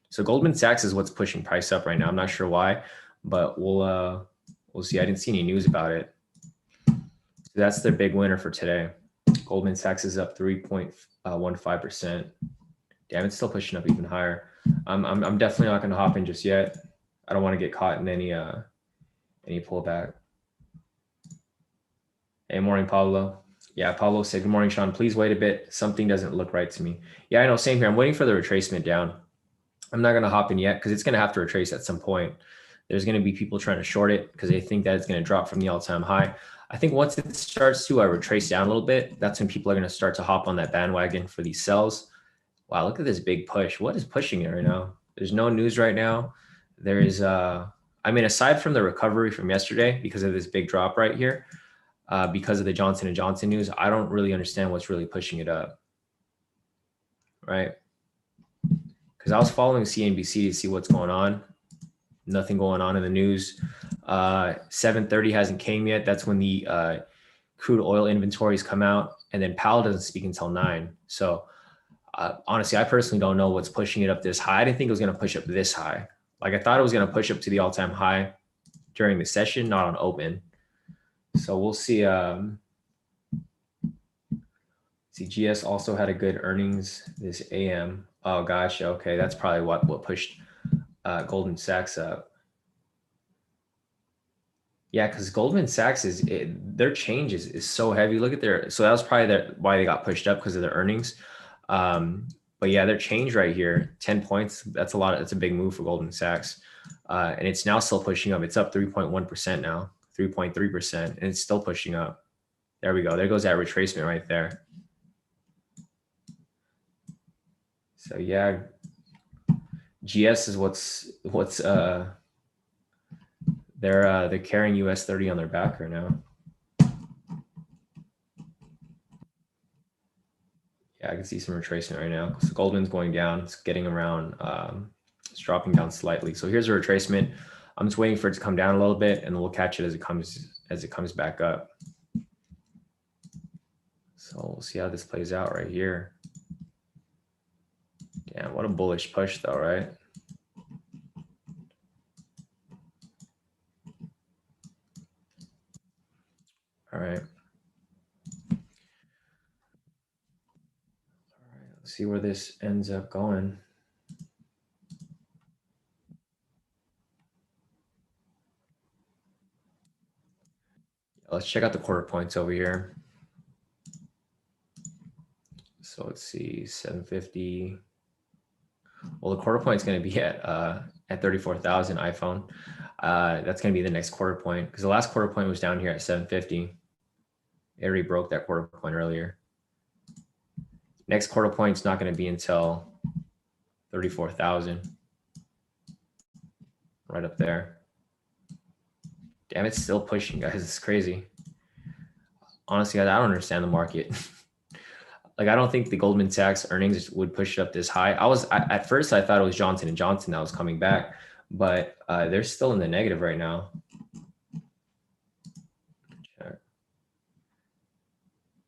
So Goldman Sachs is what's pushing price up right now. I'm not sure why, but we'll see. I didn't see any news about it. So that's their big winner for today. Goldman Sachs is up 3.15%. Damn, it's still pushing up even higher. I'm definitely not going to hop in just yet. I don't want to get caught in any pullback. Hey, morning, Pablo. Yeah, Pablo said, good morning, Shawn. Please wait a bit. Something doesn't look right to me. Yeah, I know. Same here. I'm waiting for the retracement down. I'm not going to hop in yet because it's going to have to retrace at some point. There's going to be people trying to short it because they think that it's going to drop from the all-time high. I think once it starts to retrace down a little bit, that's when people are going to start to hop on that bandwagon for these sells. Wow, look at this big push. What is pushing it right now? There's no news right now. There is, I mean, aside from the recovery from yesterday because of this big drop right here, because of the Johnson & Johnson news, I don't really understand what's really pushing it up, right? Because I was following CNBC to see what's going on. Nothing going on in the news. 7:30 hasn't came yet. That's when the crude oil inventories come out, and then Powell doesn't speak until 9. So honestly, I personally don't know what's pushing it up this high. I didn't think it was going to push up this high. Like I thought it was going to push up to the all-time high during the session, not on open. So we'll see. GS also had a good earnings this AM. Oh gosh, okay, that's probably what pushed Goldman Sachs up. Yeah, because Goldman Sachs their change is so heavy. Look at so that was probably why they got pushed up because of their earnings. But yeah, their change right here, 10 points. That's a lot. That's a big move for Goldman Sachs. And it's now still pushing up. It's up 3.1% now, 3.3%, and it's still pushing up. There we go. There goes that retracement right there. So yeah, GS is what's they're carrying US 30 on their back right now. Yeah, I can see some retracement right now. So Goldman's going down. It's getting around. It's dropping down slightly. So here's a retracement. I'm just waiting for it to come down a little bit, and we'll catch it as it comes back up. So we'll see how this plays out right here. Damn, what a bullish push though, right? All right. Let's see where this ends up going. Let's check out the quarter points over here. So let's see, 750. Well, the quarter point is going to be at 34,000 iPhone. That's going to be the next quarter point because the last quarter point was down here at 750. It already broke that quarter point earlier. Next quarter point is not going to be until 34,000. Right up there. Damn, it's still pushing, guys. It's crazy. Honestly, guys, I don't understand the market. Like, I don't think the Goldman Sachs earnings would push it up this high. At first I thought it was Johnson & Johnson that was coming back, but they're still in the negative right now.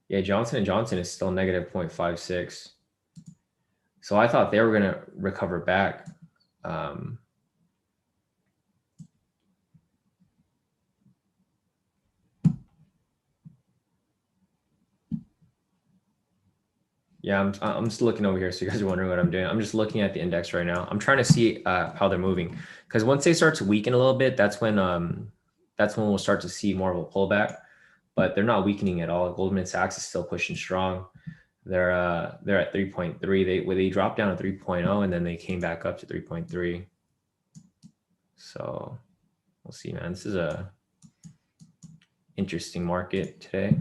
Yeah, Johnson & Johnson is still negative 0.56. So I thought they were going to recover back. Yeah, I'm just looking over here. So you guys are wondering what I'm doing. I'm just looking at the index right now. I'm trying to see how they're moving, because once they start to weaken a little bit, that's when we'll start to see more of a pullback. But they're not weakening at all. Goldman Sachs is still pushing strong. They're at 3.3. They dropped down to 3.0 and then they came back up to 3.3. So we'll see, man. This is a interesting market today.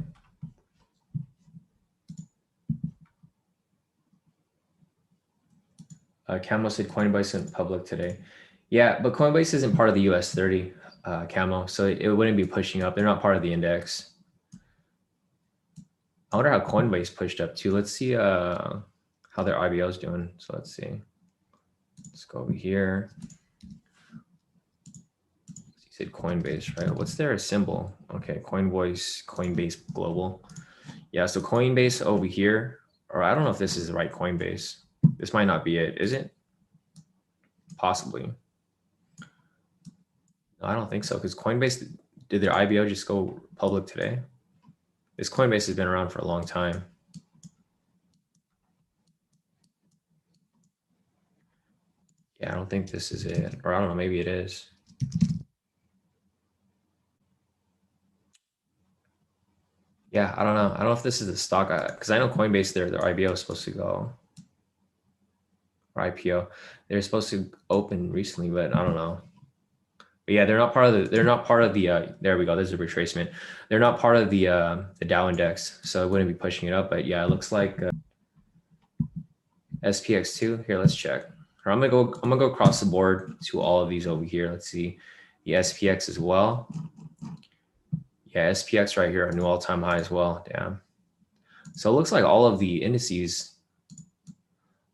Camo said Coinbase went public today. Yeah, but Coinbase isn't part of the US 30, Camo, so it wouldn't be pushing up. They're not part of the index. I wonder how Coinbase pushed up too. Let's see how their IBO is doing. So let's see. Let's go over here. You said Coinbase, right? What's their symbol? Okay, Coinbase Global. Yeah, so Coinbase over here, or I don't know if this is the right Coinbase. This might not be it, is it? Possibly. No, I don't think so, because Coinbase, did their IBO just go public today? This Coinbase has been around for a long time. Yeah, I don't think this is it. Or I don't know, maybe it is. Yeah, I don't know. I don't know if this is the stock, because I know Coinbase, their IBO is supposed to go, or IPO. They're supposed to open recently, but I don't know. But yeah, they're not part of the, there we go. There's a retracement. They're not part of the Dow index, so it wouldn't be pushing it up. But yeah, it looks like SPX2. Here, let's check. Or I'm gonna go across the board to all of these over here. Let's see the SPX as well. Yeah, SPX right here, a new all-time high as well. Damn. So it looks like all of the indices,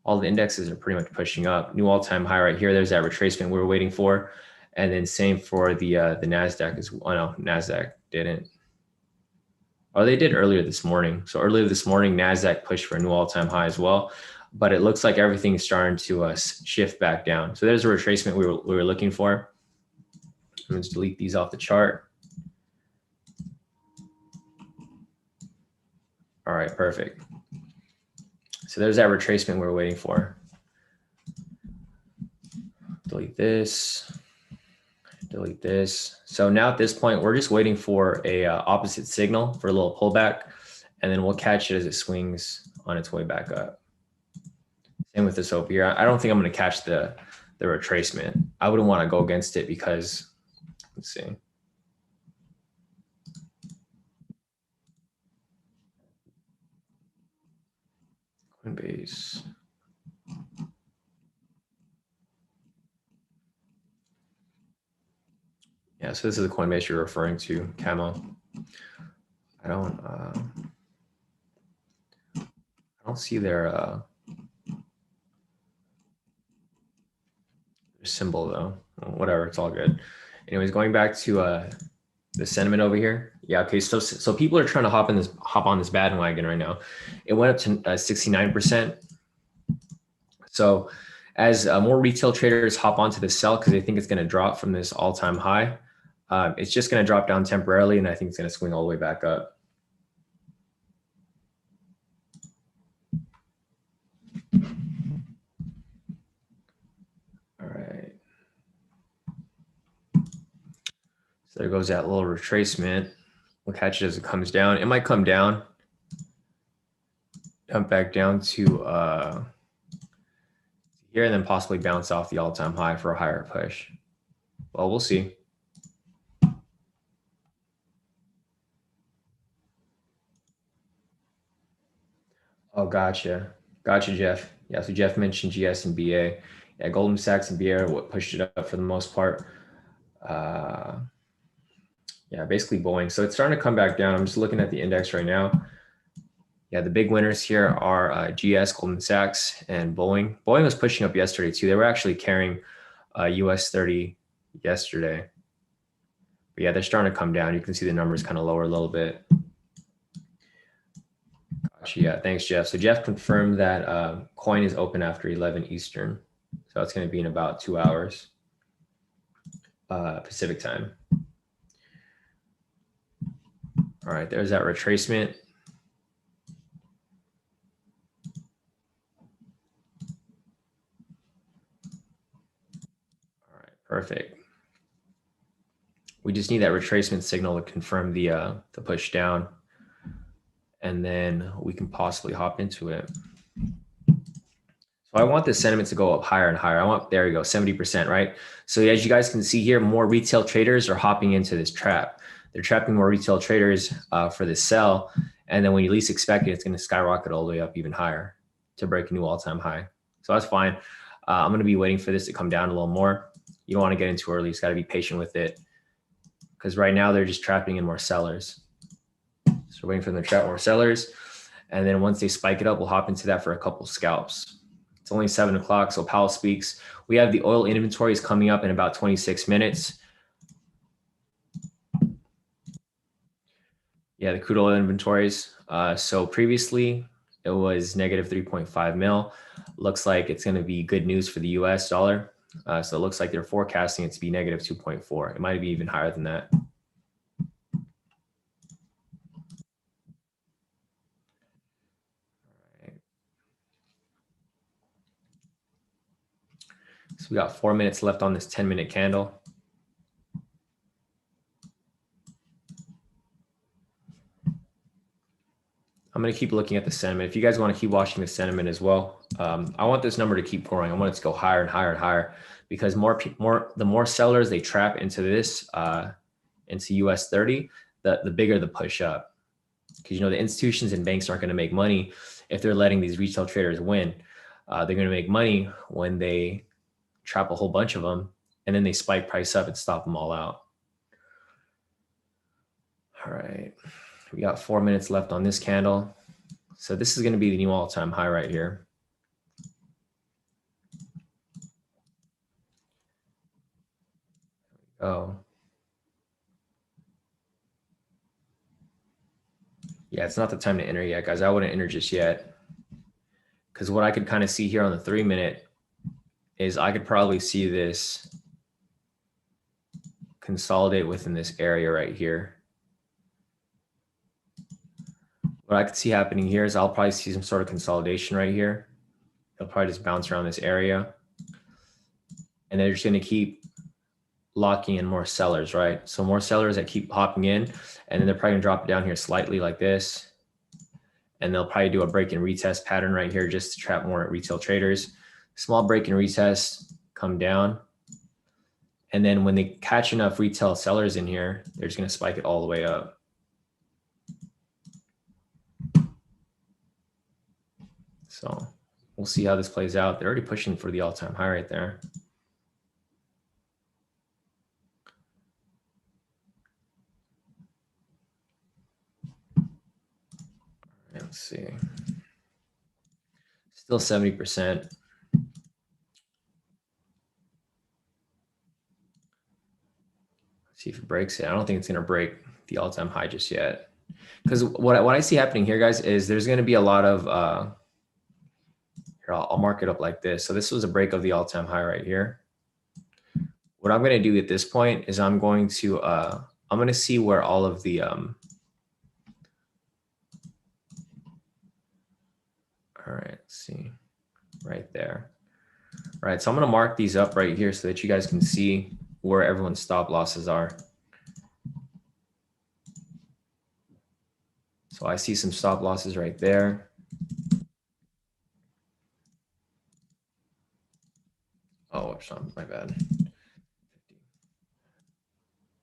all the indexes are pretty much pushing up. New all-time high right here. There's that retracement we were waiting for. And then same for the NASDAQ as well. Oh, no, NASDAQ didn't. Oh, they did earlier this morning. So earlier this morning, NASDAQ pushed for a new all-time high as well. But it looks like everything is starting to shift back down. So there's a retracement we were looking for. Let's delete these off the chart. All right, perfect. So there's that retracement we were waiting for. Delete this. delete this. So now at this point, we're just waiting for a opposite signal for a little pullback, and then we'll catch it as it swings on its way back up. Same with this over here. I don't think I'm going to catch the retracement. I wouldn't want to go against it because, let's see. Coinbase. Yeah, so this is the Coinbase you're referring to, Camo. I don't see their symbol though. Well, whatever, it's all good. Anyways, going back to the sentiment over here. Yeah, okay. So people are trying to hop on this bandwagon right now. It went up to 69%. So as more retail traders hop onto the sell because they think it's going to drop from this all-time high, it's just going to drop down temporarily, and I think it's going to swing all the way back up. All right. So there goes that little retracement. We'll catch it as it comes down. It might come down, dump back down to here, and then possibly bounce off the all-time high for a higher push. Well, we'll see. Oh, gotcha. Gotcha, Jeff. Yeah, so Jeff mentioned GS and BA. Yeah, Goldman Sachs and BA are what pushed it up for the most part. Yeah, basically Boeing. So it's starting to come back down. I'm just looking at the index right now. Yeah, the big winners here are GS, Goldman Sachs, and Boeing. Boeing was pushing up yesterday too. They were actually carrying US 30 yesterday. But yeah, they're starting to come down. You can see the numbers kind of lower a little bit. Gotcha. Yeah, thanks, Jeff. So Jeff confirmed that coin is open after 11 Eastern. So it's going to be in about 2 hours Pacific time. All right, there's that retracement. All right, perfect. We just need that retracement signal to confirm the push down, and then we can possibly hop into it. So I want the sentiment to go up higher and higher. There you go, 70%, right? So as you guys can see here, more retail traders are hopping into this trap. They're trapping more retail traders for this sell. And then when you least expect it, it's going to skyrocket all the way up even higher to break a new all-time high. So that's fine. I'm going to be waiting for this to come down a little more. You don't want to get in too early. You just got to be patient with it, because right now they're just trapping in more sellers. So we're waiting for them to trap more sellers. And then once they spike it up, we'll hop into that for a couple scalps. It's only 7 o'clock, so Powell speaks. We have the oil inventories coming up in about 26 minutes. Yeah, the crude oil inventories. So previously it was negative 3.5 mil. Looks like it's going to be good news for the US dollar. So it looks like they're forecasting it to be negative 2.4. It might be even higher than that. So we got 4 minutes left on this 10-minute candle. I'm going to keep looking at the sentiment. If you guys want to keep watching the sentiment as well, I want this number to keep growing. I want it to go higher and higher and higher, because the more sellers they trap into this, into US 30, the bigger the push up. Because, the institutions and banks aren't going to make money if they're letting these retail traders win. They're going to make money when they trap a whole bunch of them, and then they spike price up and stop them all out. All right. We got 4 minutes left on this candle. So this is going to be the new all-time high right here. Oh. Yeah, it's not the time to enter yet, guys. I wouldn't enter just yet. Because what I could kind of see here on the 3-minute is I could probably see this consolidate within this area right here. What I could see happening here is I'll probably see some sort of consolidation right here. It'll probably just bounce around this area. And they're just going to keep locking in more sellers, right? So more sellers that keep hopping in, and then they're probably gonna drop it down here slightly like this. And they'll probably do a break and retest pattern right here just to trap more retail traders. Small break and retest, come down. And then when they catch enough retail sellers in here, they're just gonna spike it all the way up. So we'll see how this plays out. They're already pushing for the all-time high right there. Let's see. Still 70%. See if it breaks it. I don't think it's going to break the all-time high just yet. Because what I see happening here, guys, is there's going to be a lot of, here, I'll mark it up like this. So this was a break of the all-time high right here. What I'm going to do at this point is I'm going to see where all of the, all right, let's see, right there. All right, so I'm going to mark these up right here so that you guys can see where everyone's stop losses are. So I see some stop losses right there. Oh, Shawn, my bad.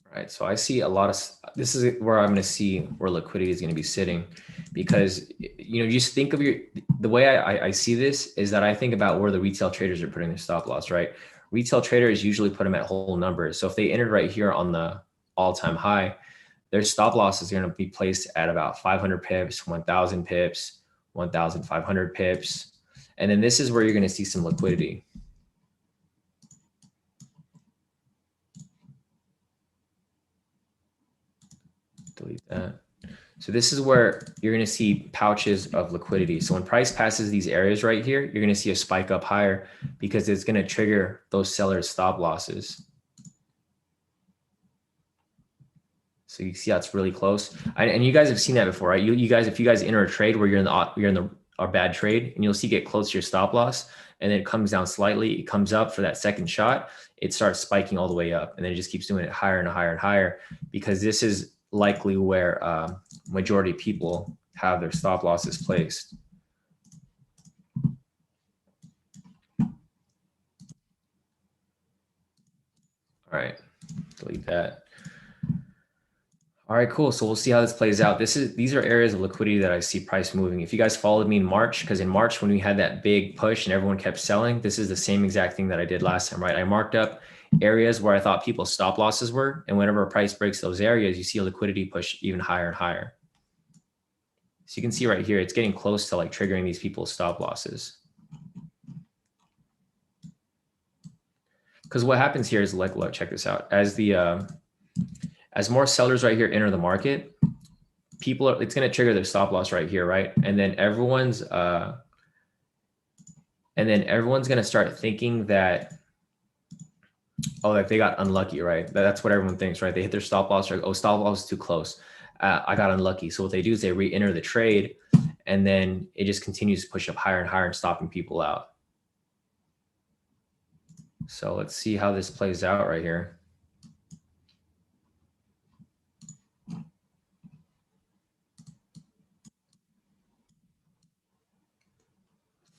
All right, so I see a lot of, this is where I'm going to see where liquidity is going to be sitting, because, you know, just think of the way I see this is that I think about where the retail traders are putting their stop loss, right? Retail traders usually put them at whole numbers. So if they entered right here on the all-time high, their stop loss is going to be placed at about 500 pips, 1,000 pips, 1,500 pips. And then this is where you're going to see some liquidity. Delete that. So this is where you're going to see pouches of liquidity. So when price passes these areas right here, you're going to see a spike up higher because it's going to trigger those sellers' stop losses. So you see how it's really close. And you guys have seen that before, right? You guys, if you guys enter a trade where you're in a bad trade, and you'll see get close to your stop loss, and then it comes down slightly, it comes up for that second shot, it starts spiking all the way up, and then it just keeps doing it higher and higher and higher, because this is likely where majority of people have their stop losses placed. All right, delete that. All right, cool. So we'll see how this plays out. These are areas of liquidity that I see price moving. If you guys followed me in March, because in March when we had that big push and everyone kept selling, this is the same exact thing that I did last time, right? I marked up areas where I thought people's stop losses were, and whenever a price breaks those areas, you see a liquidity push even higher and higher. So you can see right here, it's getting close to like triggering these people's stop losses. Because what happens here is, like, look, check this out. As more sellers right here enter the market, it's going to trigger their stop loss right here, right? And then everyone's going to start thinking that, oh, like they got unlucky, right? That's what everyone thinks, right? They hit their stop loss, like, oh, stop loss is too close. I got unlucky. So what they do is they re-enter the trade, and then it just continues to push up higher and higher and stopping people out. So let's see how this plays out right here.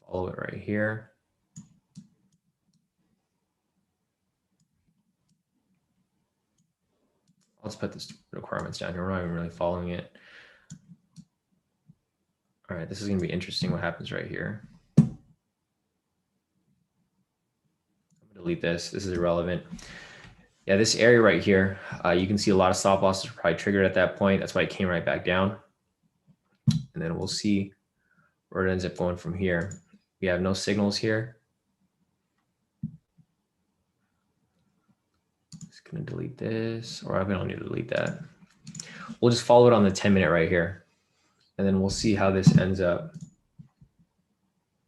Follow it right here. Let's put this requirements down here. We're not even really following it. All right, this is going to be interesting what happens right here. I'm going to delete this. This is irrelevant. Yeah, this area right here, you can see a lot of stop losses were probably triggered at that point. That's why it came right back down. And then we'll see where it ends up going from here. We have no signals here. Just going to delete this, or I don't need to delete that. We'll just follow it on the 10-minute right here. And then we'll see how this ends up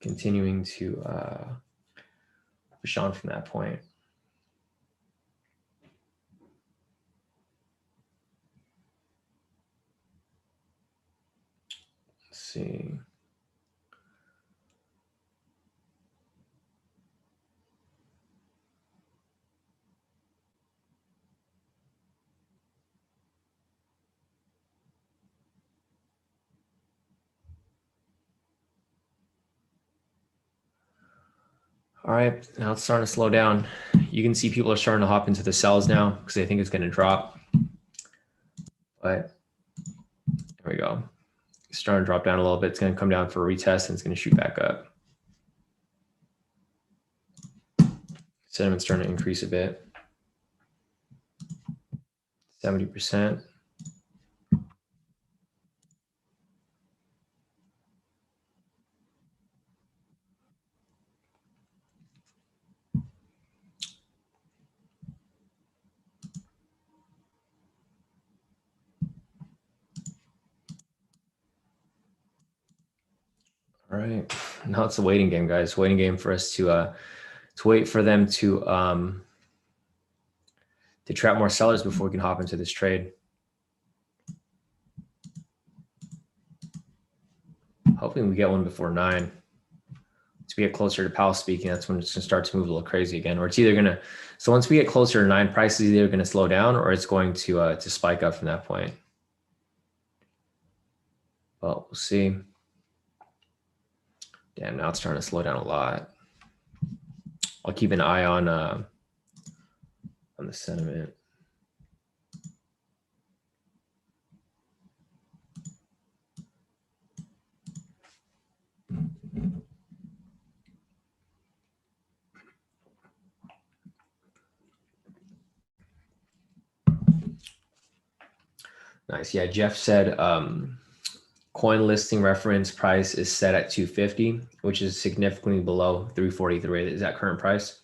continuing to push on from that point. Let's see. All right, now it's starting to slow down. You can see people are starting to hop into the sells now because they think it's going to drop. But there we go. It's starting to drop down a little bit. It's going to come down for a retest and it's going to shoot back up. Sentiment's starting to increase a bit. 70%. All right, now it's a waiting game, guys. Waiting game for us to wait for them to trap more sellers before we can hop into this trade. Hopefully we get one before 9. As we get closer to Powell speaking, that's when it's going to start to move a little crazy again. Or it's either going to, so once we get closer to 9, price is either going to slow down or it's going to spike up from that point. Well, we'll see. Damn, now it's starting to slow down a lot. I'll keep an eye on the sentiment. Nice. Yeah, Jeff said coin listing reference price is set at 250, which is significantly below 343. Is that current price?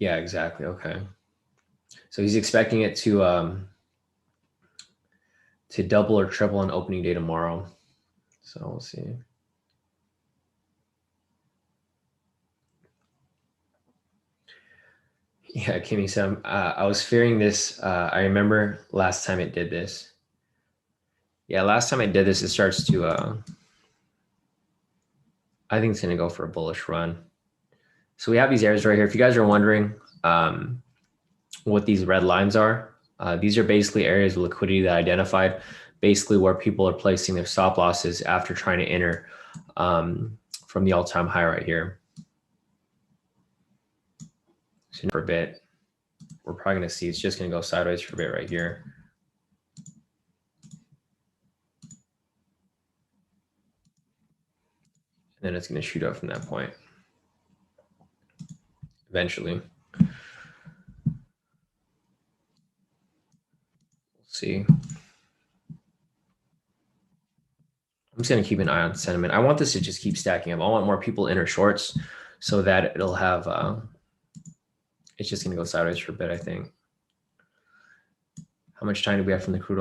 Yeah, exactly. Okay. So he's expecting it to double or triple on opening day tomorrow. So we'll see. Yeah, Kimmy said, I was fearing this. I remember last time it did this. Yeah, last time it did this, it starts to, I think it's going to go for a bullish run. So we have these areas right here. If you guys are wondering what these red lines are, these are basically areas of liquidity that I identified, basically where people are placing their stop losses after trying to enter from the all-time high right here. So for a bit, we're probably going to see it's just going to go sideways for a bit right here. And then it's going to shoot up from that point eventually. We'll see. I'm just going to keep an eye on sentiment. I want this to just keep stacking up. I want more people enter shorts so that it'll have, it's just going to go sideways for a bit, I think. How much time do we have from the crude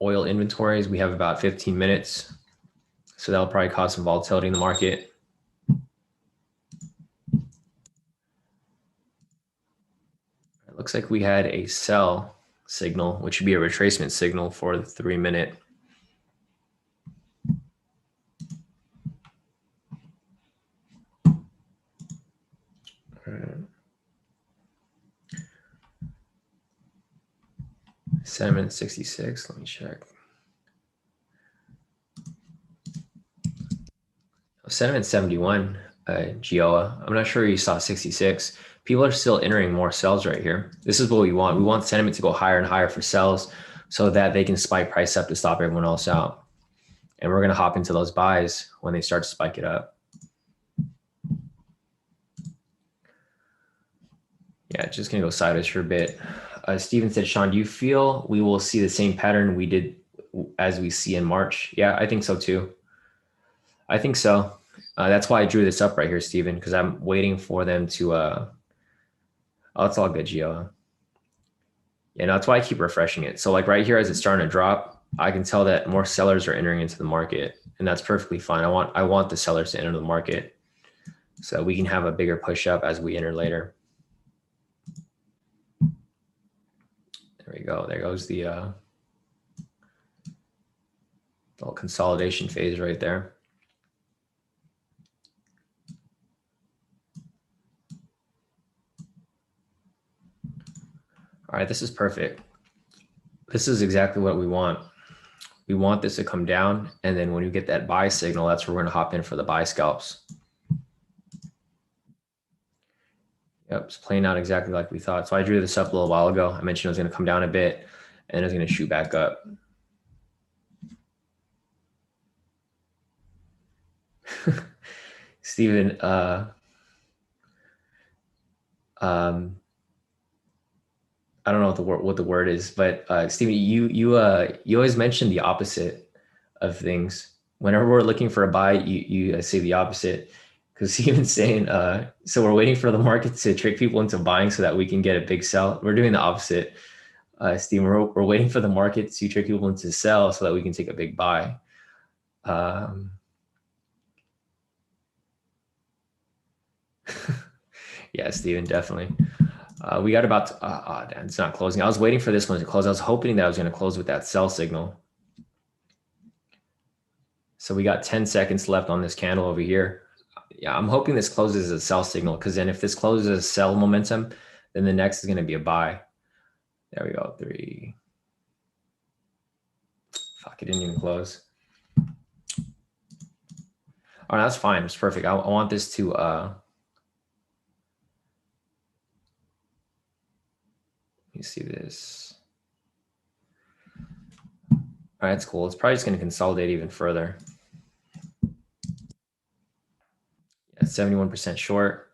oil inventories? We have about 15 minutes. So that'll probably cause some volatility in the market. It looks like we had a sell signal, which should be a retracement signal for the 3-minute. Sentiment 66. Let me check. Sentiment 71, Gioa. I'm not sure you saw 66. People are still entering more sells right here. This is what we want. We want sentiment to go higher and higher for sells so that they can spike price up to stop everyone else out. And we're going to hop into those buys when they start to spike it up. Yeah, it's just going to go sideways for a bit. Steven said, Shawn, do you feel we will see the same pattern we did as we see in March? Yeah, I think so too. I think so. That's why I drew this up right here, Steven, because I'm waiting for them to, oh, it's all good, Gio. Yeah, no, that's why I keep refreshing it. So like right here, as it's starting to drop, I can tell that more sellers are entering into the market, and that's perfectly fine. I want the sellers to enter the market so we can have a bigger push up as we enter later. There we go. There goes the little consolidation phase right there. All right, this is perfect. This is exactly what we want. We want this to come down, and then when you get that buy signal, that's where we're going to hop in for the buy scalps. Yep, it's playing out exactly like we thought. So I drew this up a little while ago. I mentioned it was going to come down a bit and it was going to shoot back up. Steven, I don't know what the word is, but Steven, you always mention the opposite of things. Whenever we're looking for a buy, you say the opposite. Because Steven's saying, so we're waiting for the market to trick people into buying so that we can get a big sell. We're doing the opposite. Steven, we're waiting for the market to trick people into sell so that we can take a big buy. Yeah, Steven, definitely. We got about, damn, it's not closing. I was waiting for this one to close. I was hoping that I was going to close with that sell signal. So we got 10 seconds left on this candle over here. Yeah, I'm hoping this closes as a sell signal because then if this closes as sell momentum, then the next is going to be a buy. There we go. 3. Fuck, it didn't even close. Oh, that's fine. It's perfect. I want this to, let me see this. All right, that's cool. It's probably just going to consolidate even further. Yeah, 71% short.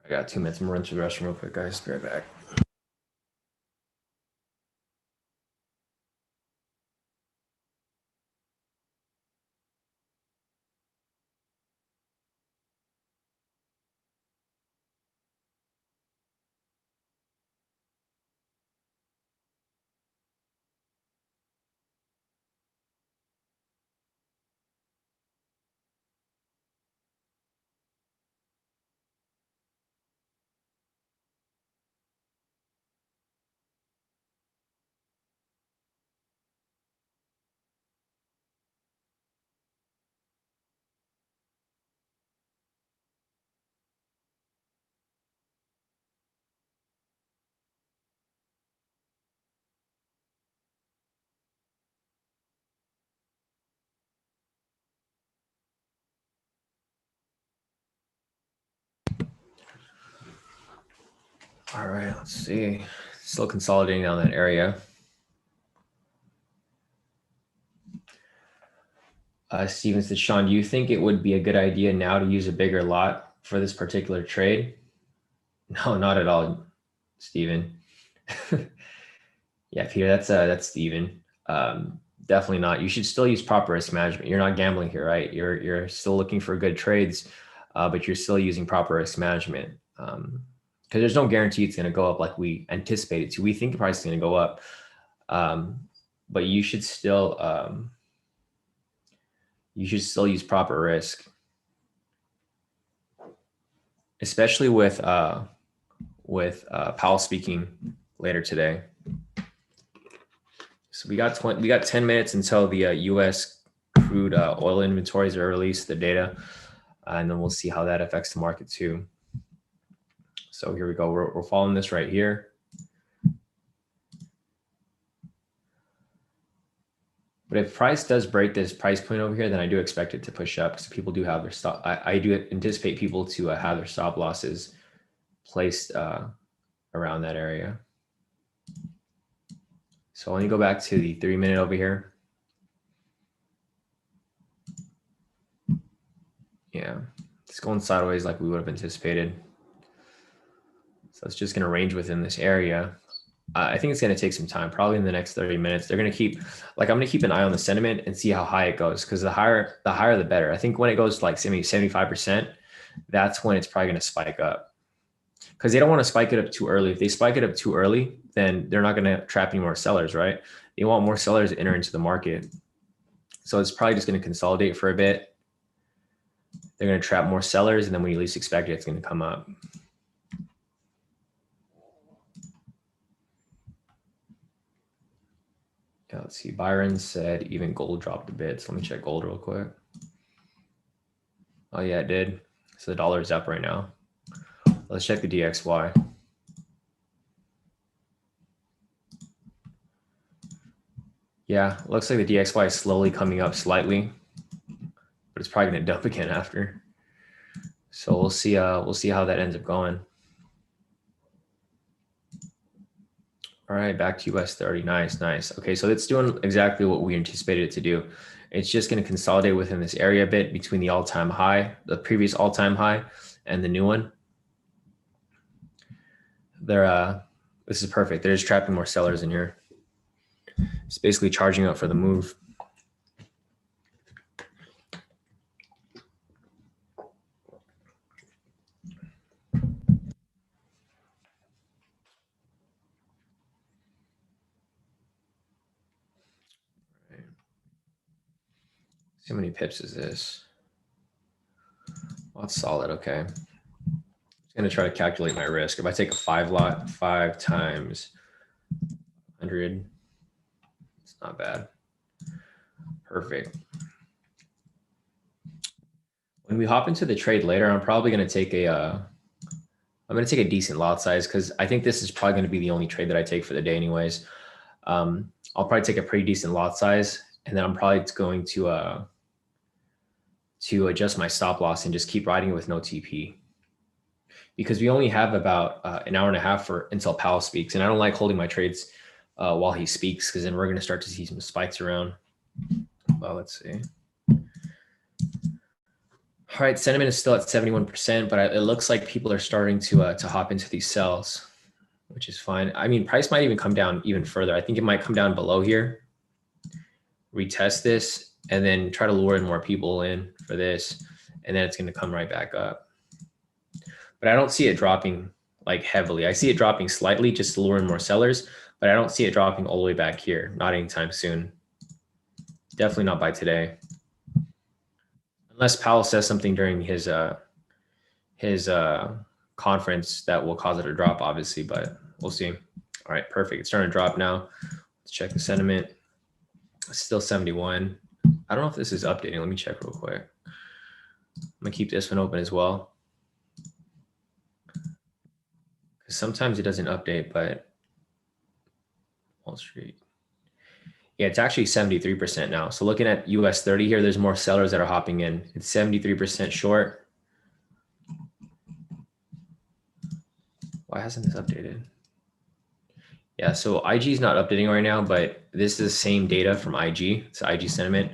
I got 2 minutes. I'm gonna run to the restroom real quick, guys. Be right back. All right, let's see. Still consolidating down that area. Steven said, Shawn, do you think it would be a good idea now to use a bigger lot for this particular trade? No, not at all, Steven. Yeah, Peter, that's Steven. Definitely not. You should still use proper risk management. You're not gambling here, right? You're still looking for good trades, but you're still using proper risk management. Because there's no guarantee it's going to go up like we anticipated to. We think the price is going to go up, but you should still use proper risk, especially with Powell speaking later today. So we got 10 minutes until the U.S. crude oil inventories are released, the data, and then we'll see how that affects the market too. So here we go. We're following this right here. But if price does break this price point over here, then I do expect it to push up because people do have their stop. I do anticipate people to have their stop losses placed around that area. So let me go back to the 3-minute over here. Yeah, it's going sideways like we would have anticipated. So it's just going to range within this area. I think it's going to take some time, probably in the next 30 minutes. They're going to keep, like, I'm going to keep an eye on the sentiment and see how high it goes, because the higher the better. I think when it goes to like 75%, that's when it's probably going to spike up, because they don't want to spike it up too early. If they spike it up too early, then they're not going to trap any more sellers, right? They want more sellers to enter into the market. So it's probably just going to consolidate for a bit. They're going to trap more sellers, and then when you least expect it, it's going to come up. Yeah, let's see. Byron said even gold dropped a bit. So let me check gold real quick. Oh yeah, it did. So the dollar is up right now. Let's check the DXY. Yeah, looks like the DXY is slowly coming up slightly, but it's probably going to dump again after. So we'll see how that ends up going. All right, back to US 30. Nice, nice. Okay, so it's doing exactly what we anticipated it to do. It's just going to consolidate within this area a bit between the all-time high, the previous all-time high, and the new one. This is perfect. They're just trapping more sellers in here. It's basically charging up for the move. See how many pips is this? Well, that's solid. Okay. I'm going to try to calculate my risk. If I take a 5 lot, 5 times 100, it's not bad. Perfect. When we hop into the trade later, I'm probably going to take a decent lot size because I think this is probably going to be the only trade that I take for the day anyways. I'll probably take a pretty decent lot size, and then I'm probably going to adjust my stop loss and just keep riding it with no TP. Because we only have about an hour and a half until Powell speaks, and I don't like holding my trades while he speaks because then we're going to start to see some spikes around. Well, let's see. All right, sentiment is still at 71%, but it looks like people are starting to hop into these sells, which is fine. I mean, price might even come down even further. I think it might come down below here, retest this, and then try to lure in more people in for this, and then it's going to come right back up. But I don't see it dropping like heavily. I see it dropping slightly just to lure in more sellers, but I don't see it dropping all the way back here. Not anytime soon. Definitely not by today. Unless Powell says something during his conference that will cause it to drop, obviously, but we'll see. All right, perfect. It's starting to drop now. Let's check the sentiment. It's still 71. I don't know if this is updating. Let me check real quick. I'm gonna keep this one open as well. Because sometimes it doesn't update, but Wall Street. Yeah, it's actually 73% now. So looking at US 30 here, there's more sellers that are hopping in. It's 73% short. Why hasn't this updated? Yeah, so IG is not updating right now, but this is the same data from IG. It's IG sentiment.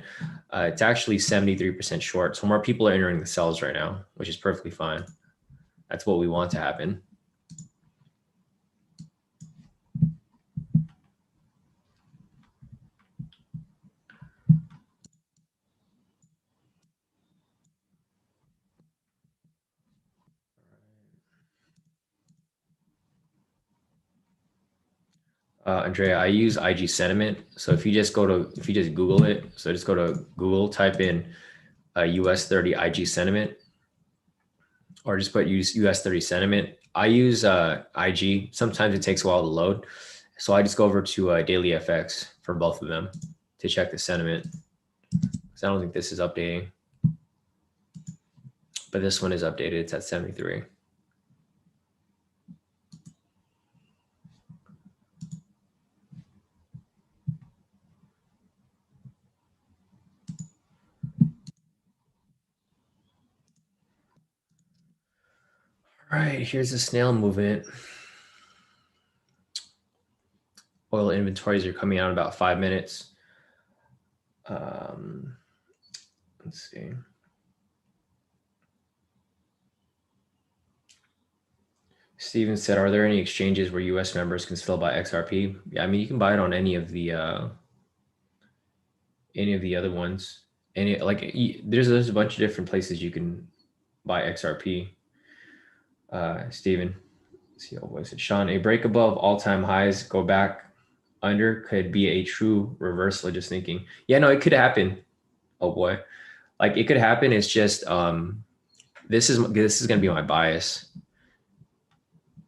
It's actually 73% short. So more people are entering the sells right now, which is perfectly fine. That's what we want to happen. Andrea, I use IG sentiment. So if you just Google it, so just go to Google, type in US 30 IG sentiment, or just put US 30 sentiment. I use IG. Sometimes it takes a while to load. So I just go over to Daily FX for both of them to check the sentiment. Because I don't think this is updating. But this one is updated. It's at 73. All right, here's the snail movement. Oil inventories are coming out in about 5 minutes. Let's see. Steven said, are there any exchanges where US members can still buy XRP? Yeah, I mean, you can buy it on any of the other ones. There's a bunch of different places you can buy XRP. Steven, let's see, what was it? Shawn, a break above all-time highs, go back under could be a true reversal. Just thinking, yeah, no, it could happen. Oh boy, like it could happen. It's just this is going to be my bias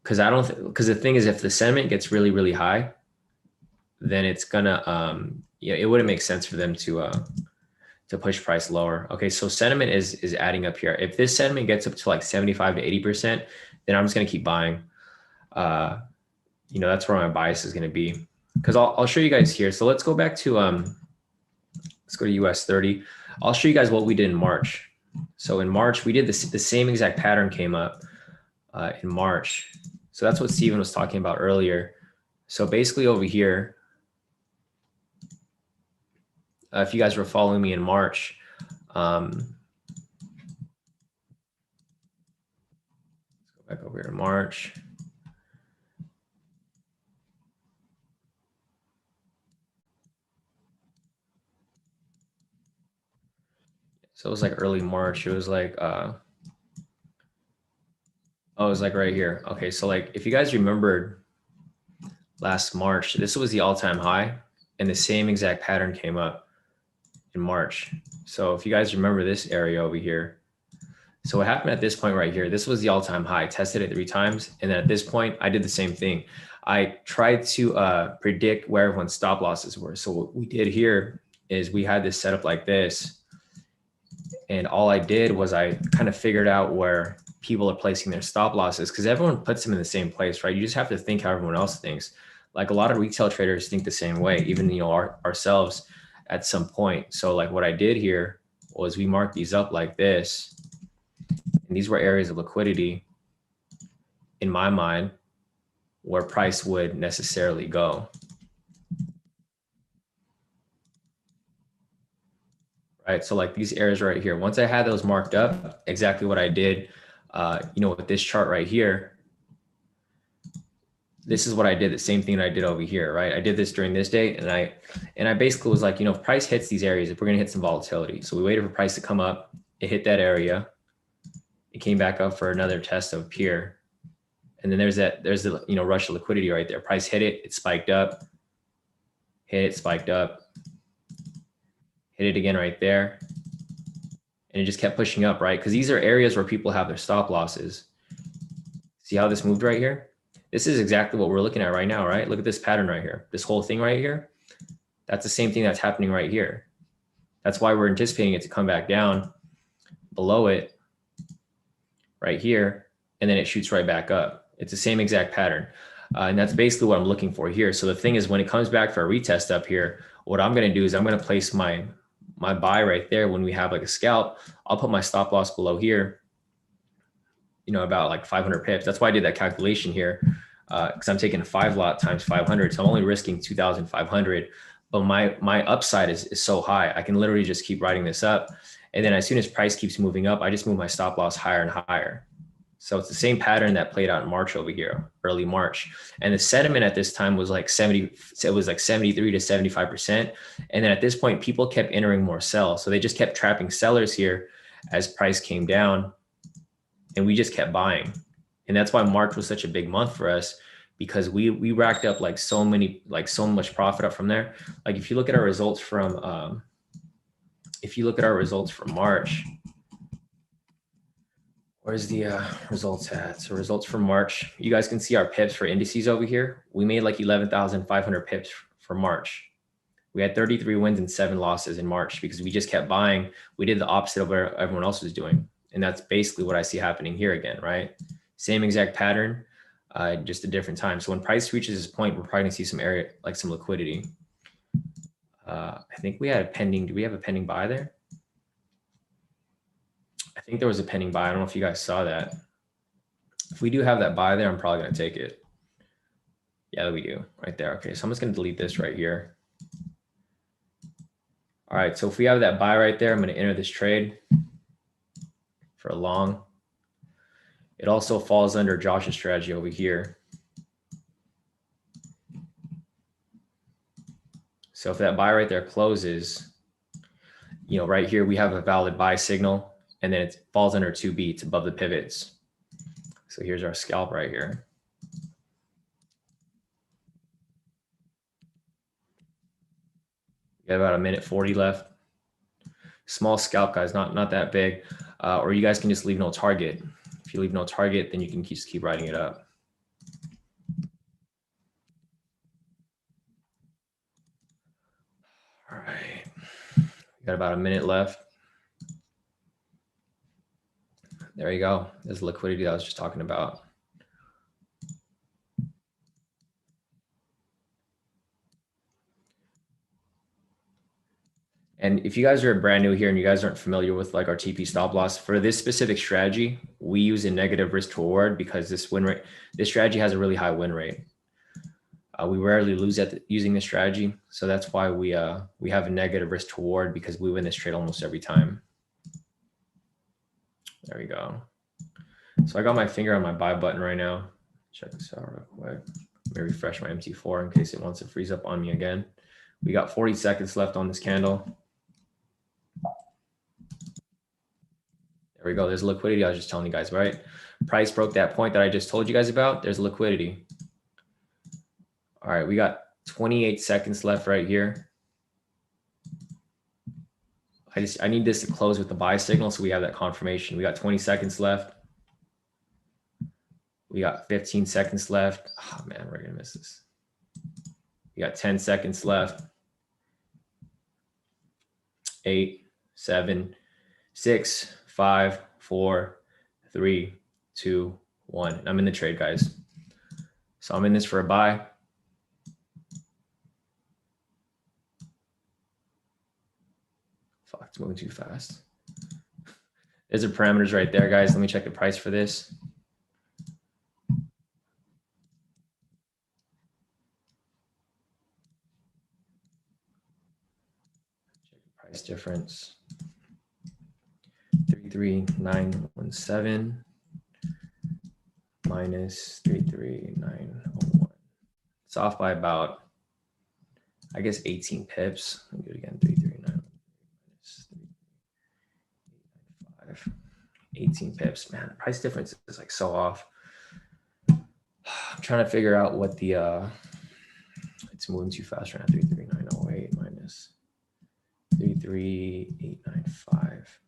because because the thing is, if the sentiment gets really really high, then it's gonna it wouldn't make sense for them to push price lower. Okay, so sentiment is adding up here. If this sentiment gets up to like 75 to 80%, then I'm just gonna keep buying. That's where my bias is gonna be. because I'll show you guys here. So let's go back to let's go to US 30. I'll show you guys what we did in March. So in March, we did this, the same exact pattern came up in March. So that's what Steven was talking about earlier. So basically over here, if you guys were following me in March, let's go back over here to March. So it was like early March. It was like, oh, it was like right here. Okay, so like if you guys remembered last March, this was the all-time high, and the same exact pattern came up in March. So if you guys remember this area over here, so what happened at this point right here, this was the all-time high, tested it 3 times. And then at this point, I did the same thing. I tried to predict where everyone's stop losses were. So what we did here is we had this set up like this. And all I did was I kind of figured out where people are placing their stop losses, because everyone puts them in the same place, right? You just have to think how everyone else thinks. Like a lot of retail traders think the same way, even, you know, ourselves at some point. So like what I did here was we marked these up like this. And these were areas of liquidity in my mind where price would necessarily go. Right. So like these areas right here, once I had those marked up, exactly what I did, you know, with this chart right here, this is what I did, the same thing I did over here, right? I did this during this date, and I basically was like, you know, if price hits these areas, if we're gonna hit some volatility. So we waited for price to come up, it hit that area, it came back up for another test up here. And then there's the, you know, rush of liquidity right there. Price hit it, it spiked up, hit it, spiked up, hit it again right there. And it just kept pushing up, right? Because these are areas where people have their stop losses. See how this moved right here? This is exactly what we're looking at right now, right? Look at this pattern right here. This whole thing right here, that's the same thing that's happening right here. That's why we're anticipating it to come back down below it right here, and then it shoots right back up. It's the same exact pattern. And that's basically what I'm looking for here. So the thing is, when it comes back for a retest up here, what I'm going to do is I'm going to place my buy right there. When we have like a scalp, I'll put my stop loss below here, you know, about like 500 pips. That's why I did that calculation here, because I'm taking a 5 lot times 500. So I'm only risking 2,500, but my upside is so high. I can literally just keep writing this up. And then as soon as price keeps moving up, I just move my stop loss higher and higher. So it's the same pattern that played out in March over here, early March. And the sentiment at this time was like 73 to 75%. And then at this point, people kept entering more sells. So they just kept trapping sellers here as price came down, and we just kept buying. And that's why March was such a big month for us, because we racked up like so much profit up from there. Like if you look at our results from March, where's the results at? So results from March, you guys can see our pips for indices over here. We made like 11,500 pips for March. We had 33 wins and 7 losses in March because we just kept buying. We did the opposite of what everyone else was doing. And that's basically what I see happening here again, right? Same exact pattern, just a different time. So when price reaches this point, we're probably gonna see some area, like some liquidity. I think we had a pending, do we have a pending buy there? I think there was a pending buy. I don't know if you guys saw that. If we do have that buy there, I'm probably gonna take it. Yeah, we do, right there. Okay, so I'm just gonna delete this right here. All right, so if we have that buy right there, I'm gonna enter this trade for a long. It also falls under Josh's strategy over here. So if that buy right there closes, you know, right here we have a valid buy signal, and then it falls under 2B. It's above the pivots. So here's our scalp right here. We got about 1:40 left. Small scalp, guys, not that big. Or you guys can just leave no target. If you leave no target, then you can just keep writing it up. All right, we got about a minute left. There you go. There's the liquidity that I was just talking about. And if you guys are brand new here and you guys aren't familiar with like our TP stop loss for this specific strategy, we use a negative risk to reward because this strategy has a really high win rate. We rarely lose using this strategy. So that's why we have a negative risk to reward because we win this trade almost every time. There we go. So I got my finger on my buy button right now. Check this out real quick. Let me refresh my MT4 in case it wants to freeze up on me again. We got 40 seconds left on this candle. There we go. There's liquidity. I was just telling you guys, right? Price broke that point that I just told you guys about. There's liquidity. All right, we got 28 seconds left right here. I need this to close with the buy signal so we have that confirmation. We got 20 seconds left. We got 15 seconds left. Oh man, we're gonna miss this. We got 10 seconds left. 8, 7, 6, 5, 4, 3, 2, 1. I'm in the trade, guys. So I'm in this for a buy. Fuck, it's moving too fast. There's the parameters right there, guys. Let me check the price for this. Check the price difference. 33917 minus 33901. It's off by about, I guess, 18 pips. Let me do it again. 339 minus 385. 18 pips. Man, the price difference is like so off. I'm trying to figure out what the it's moving too fast right now. 33908 minus 33895.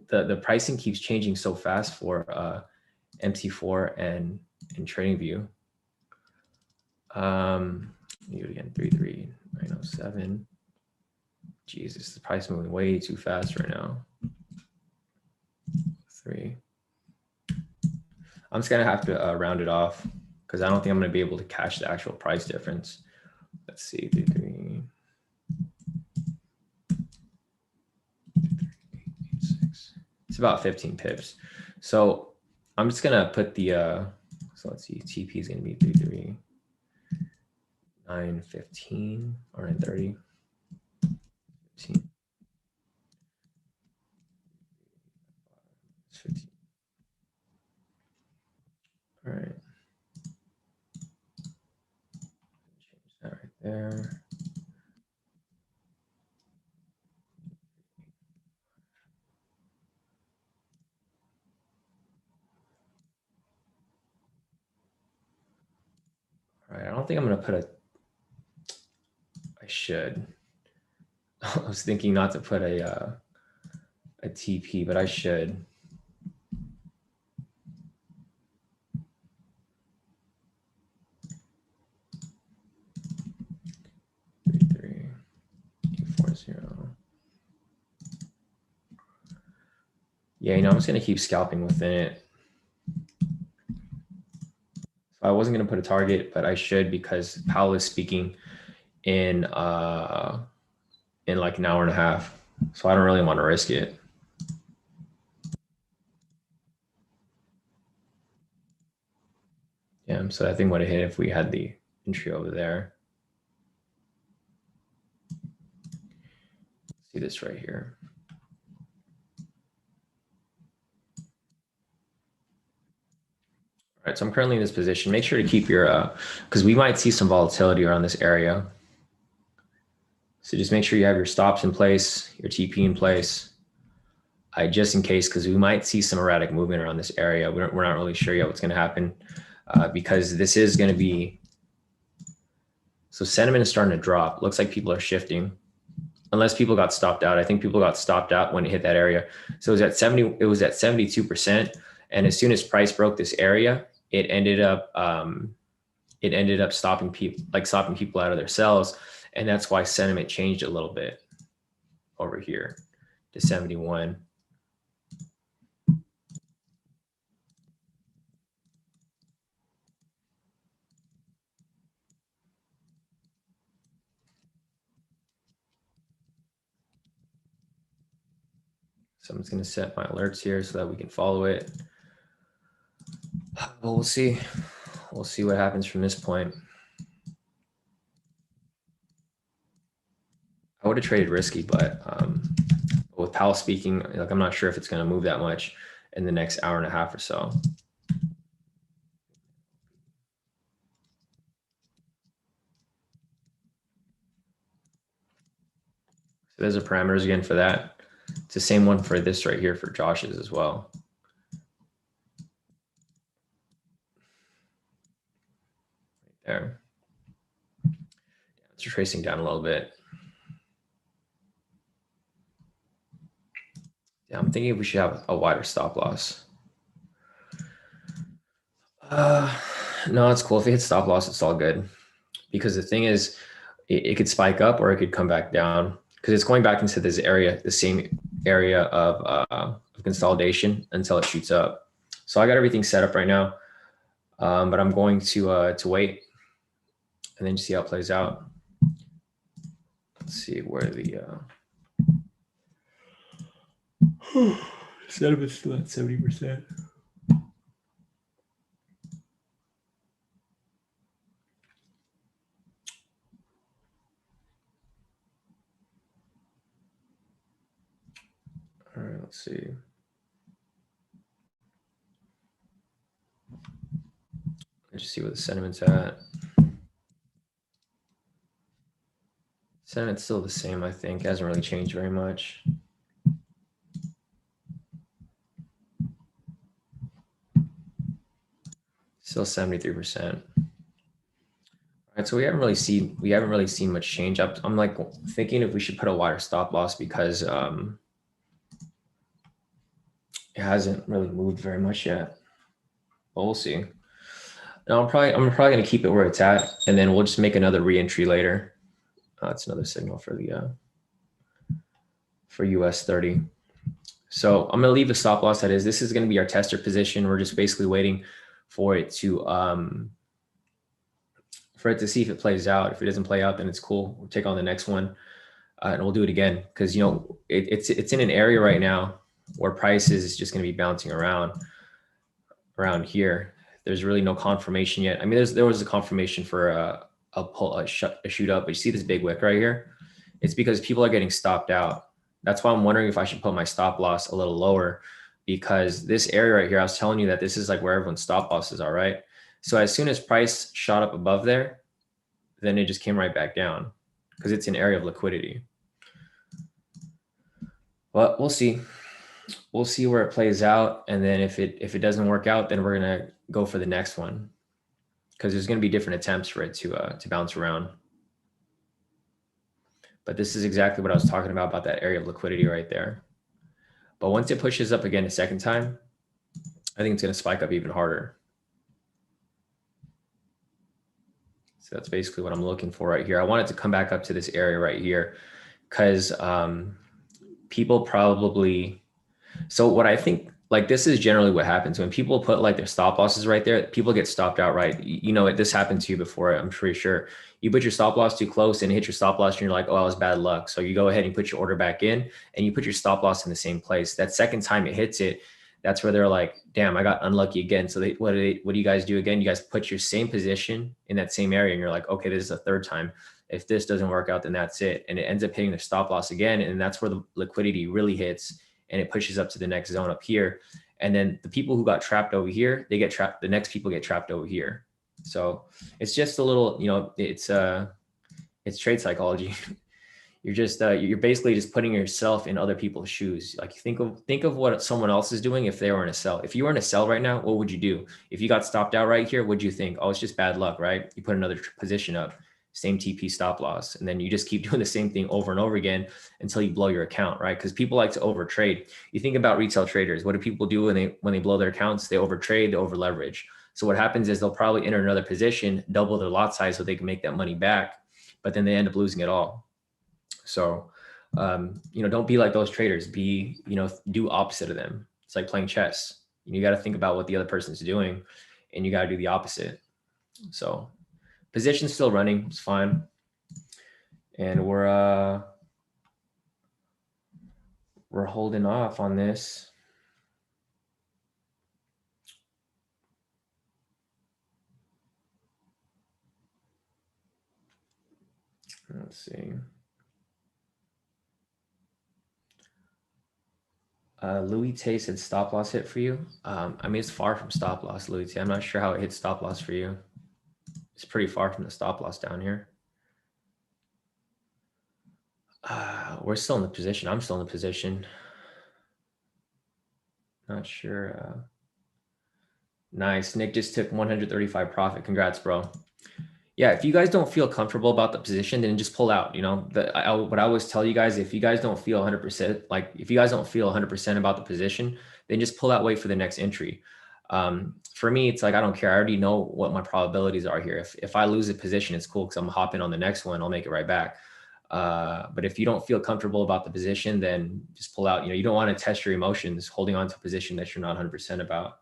The pricing keeps changing so fast for MT4 and TradingView. Do it again. 33907. Jesus, the price moving way too fast right now. 3. I'm just gonna have to round it off because I don't think I'm gonna be able to catch the actual price difference. Let's see, 3. It's about 15 pips. So I'm just gonna put the so let's see, TP is gonna be 33915 or 930. 15. 15. All right. Change that right there. All right, I don't think I'm gonna put I should. I was thinking not to put a TP, but I should. Yeah, I'm just gonna keep scalping within it. So I wasn't gonna put a target, but I should because Powell is speaking in like an hour and a half. So I don't really want to risk it. Yeah, so I think would have hit if we had the entry over there. See this right here. All right, so I'm currently in this position. Make sure to keep your, because we might see some volatility around this area. So just make sure you have your stops in place, your TP in place, just in case, because we might see some erratic movement around this area. We're not really sure yet what's going to happen because this is going to be, so sentiment is starting to drop. Looks like people are shifting. Unless people got stopped out. I think people got stopped out when it hit that area. So it was at 72%. And as soon as price broke this area, it ended up stopping people out of their sells. And that's why sentiment changed a little bit over here to 71. So I'm just going to set my alerts here so that we can follow it. But we'll see. We'll see what happens from this point. I would have traded risky, but with Powell speaking, like I'm not sure if it's going to move that much in the next hour and a half or so. So there's the parameters again for that. It's the same one for this right here for Josh's as well. Right there. It's tracing down a little bit. Yeah, I'm thinking we should have a wider stop loss. No, it's cool. If it hits stop loss, it's all good. Because the thing is, it could spike up or it could come back down. Because it's going back into this area, the same area of consolidation until it shoots up. So I got everything set up right now, but I'm going to wait and then see how it plays out. Let's see where the setup is still at 70%. All right, let's see. Let's just see where the sentiment's at. Sentiment's still the same, I think. It hasn't really changed very much. Still 73%. All right, so we haven't really seen much change. I'm like thinking if we should put a wider stop loss because it hasn't really moved very much yet. But we'll see. No, I'm probably gonna keep it where it's at, and then we'll just make another re-entry later. That's another signal for the for US 30. So I'm gonna leave the stop loss that is. This is gonna be our tester position. We're just basically waiting for it to see if it plays out. If it doesn't play out, then it's cool. We'll take on the next one, and we'll do it again because it's in an area right now where price is just gonna be bouncing around here. There's really no confirmation yet. I mean, there was a confirmation for a shoot up, but you see this big wick right here? It's because people are getting stopped out. That's why I'm wondering if I should put my stop loss a little lower, because this area right here, I was telling you that this is like where everyone's stop losses are, right? So as soon as price shot up above there, then it just came right back down because it's an area of liquidity. But we'll see. We'll see where it plays out, and then if it doesn't work out, then we're gonna go for the next one because there's gonna be different attempts for it to bounce around. But this is exactly what I was talking about that area of liquidity right there. But once it pushes up again a second time, I think it's gonna spike up even harder. So that's basically what I'm looking for right here. I want it to come back up to this area right here because people probably. So what I think, like this is generally what happens when people put like their stop losses right there, people get stopped out, right? This happened to you before, I'm pretty sure. You put your stop loss too close and hit your stop loss and you're like, oh, that was bad luck. So you go ahead and put your order back in and you put your stop loss in the same place. That second time it hits it, that's where they're like, damn, I got unlucky again. So what do you guys do again? You guys put your same position in that same area and you're like, okay, this is the third time. If this doesn't work out, then that's it. And it ends up hitting the stop loss again. And that's where the liquidity really hits and it pushes up to the next zone up here. And then the people who got trapped over here, they get trapped. The next people get trapped over here. So it's just a little, it's trade psychology. You're basically just putting yourself in other people's shoes. Like think of what someone else is doing if they were in a sell. If you were in a sell right now, what would you do? If you got stopped out right here, what'd you think? Oh, it's just bad luck, right? You put another position up, same TP stop loss. And then you just keep doing the same thing over and over again until you blow your account, right? Because people like to overtrade. You think about retail traders. What do people do when they blow their accounts? They overtrade, they over leverage. So what happens is they'll probably enter another position, double their lot size so they can make that money back, but then they end up losing it all. So, don't be like those traders. Do opposite of them. It's like playing chess. You got to think about what the other person's doing and you got to do the opposite. So position's still running. It's fine. And we're we're holding off on this. Let's see. Louis Tay said stop loss hit for you. I mean, it's far from stop loss, Louis Tay. I'm not sure how it hits stop loss for you. It's pretty far from the stop loss down here. We're still in the position. I'm still in the position. Not sure. Nice. Nick just took 135 profit. Congrats, bro. Yeah, if you guys don't feel comfortable about the position, then just pull out. You know, what I always tell you guys, if you guys don't feel 100%, like if you guys don't feel 100% about the position, then just pull out, wait for the next entry. For me, it's like, I don't care. I already know what my probabilities are here. If I lose a position, it's cool because I'm hopping on the next one. I'll make it right back. But if you don't feel comfortable about the position, then just pull out. You know, you don't want to test your emotions holding on to a position that you're not 100% about.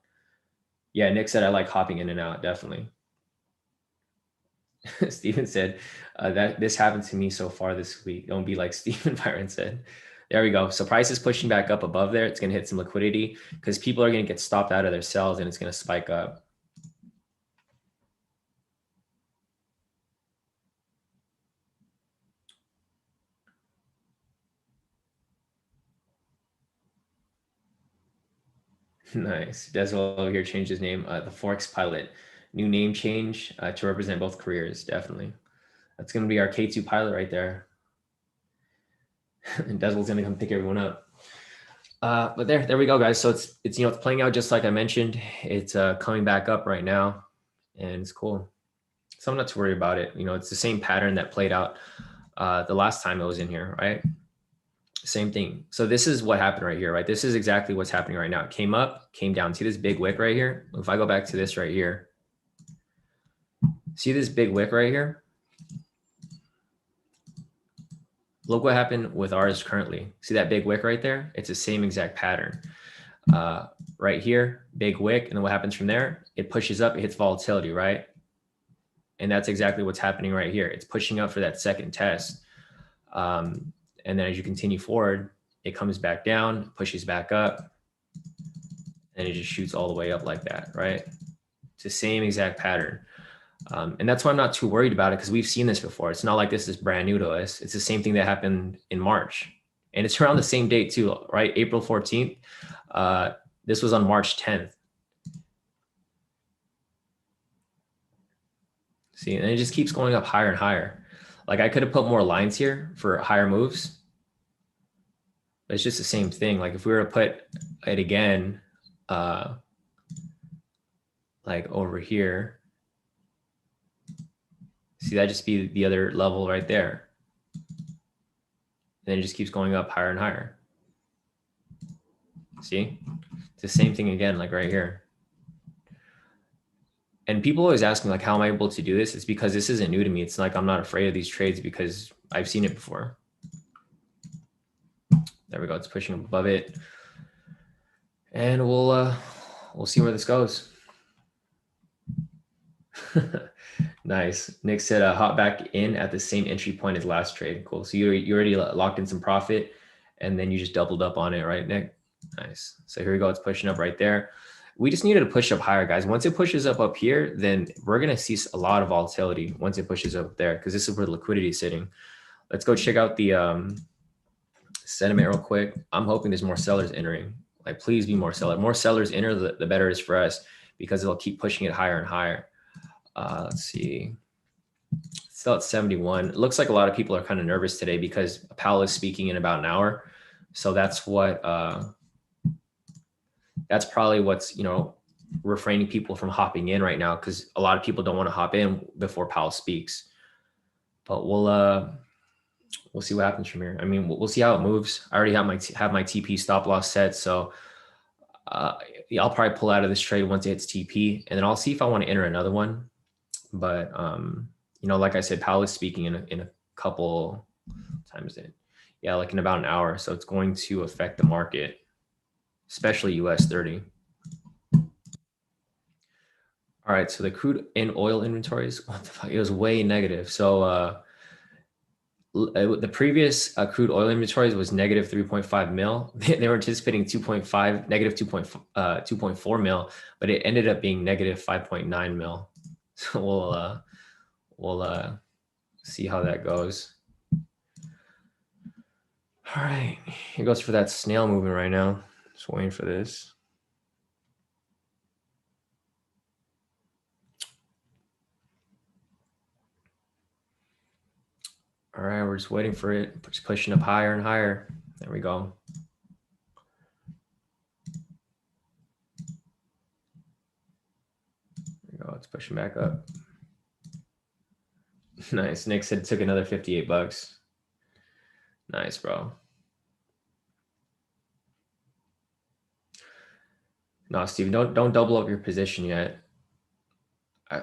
Yeah, Nick said I like hopping in and out, definitely. Steven said that this happened to me so far this week. Don't be like Steven Byron said. There we go. So price is pushing back up above there. It's going to hit some liquidity because people are going to get stopped out of their sells and it's going to spike up. Nice. Deswell over here changed his name. The Forex Pilot. New name change to represent both careers. Definitely. That's going to be our K² pilot right there. And Deswell's going to come pick everyone up. But there we go, guys. So it's it's playing out just like I mentioned. It's coming back up right now, and it's cool. So I'm not too worried about it. You know, it's the same pattern that played out the last time it was in here, right? Same thing. So this is what happened right here, right? This is exactly what's happening right now. It came up, came down. See this big wick right here? If I go back to this right here, see this big wick right here? Look what happened with ours currently. See that big wick right there? It's the same exact pattern. Right here, big wick. And then what happens from there? It pushes up, it hits volatility, right? And that's exactly what's happening right here. It's pushing up for that second test. And then as you continue forward, it comes back down, pushes back up, and it just shoots all the way up like that, right? It's the same exact pattern. And that's why I'm not too worried about it because we've seen this before. It's not like this is brand new to us. It's the same thing that happened in March. And it's around the same date too, right? April 14th. This was on March 10th. See, and it just keeps going up higher and higher. Like I could have put more lines here for higher moves. But it's just the same thing. Like if we were to put it again, like over here, see that just be the other level right there. And then it just keeps going up higher and higher. See, it's the same thing again, like right here. And people always ask me like, how am I able to do this? It's because this isn't new to me. It's like, I'm not afraid of these trades because I've seen it before. There we go. It's pushing above it. And we'll see where this goes. Nice. Nick said hop back in at the same entry point as last trade. Cool. So you already locked in some profit and then you just doubled up on it, right, Nick? Nice. So here we go. It's pushing up right there. We just needed to push up higher, guys. Once it pushes up here, then we're going to see a lot of volatility once it pushes up there because this is where the liquidity is sitting. Let's go check out the sentiment real quick. I'm hoping there's more sellers entering. Like, please be more sellers. More sellers enter, the better it is for us because it'll keep pushing it higher and higher. Let's see. Still at 71. It looks like a lot of people are kind of nervous today because Powell is speaking in about an hour. So that's what that's probably what's, refraining people from hopping in right now because a lot of people don't want to hop in before Powell speaks. But we'll see what happens from here. I mean, we'll see how it moves. I already have my TP stop loss set, so I'll probably pull out of this trade once it hits TP, and then I'll see if I want to enter another one. But like I said, Powell is speaking in a couple times like in about an hour, so it's going to affect the market, especially US 30. All right, so the crude and oil inventories, what the fuck? It was way negative. So The previous crude oil inventories was negative 3.5 mil. They were anticipating 2.5, negative 2.4 mil, but it ended up being negative 5.9 mil. So we'll see how that goes. All right, here goes for that snail movement right now. Just waiting for this. All right, we're just waiting for it. Just pushing up higher and higher. There we go. There we go. It's pushing back up. Nice. Nick said it took another 58 bucks. Nice, bro. No, Steven, don't double up your position yet.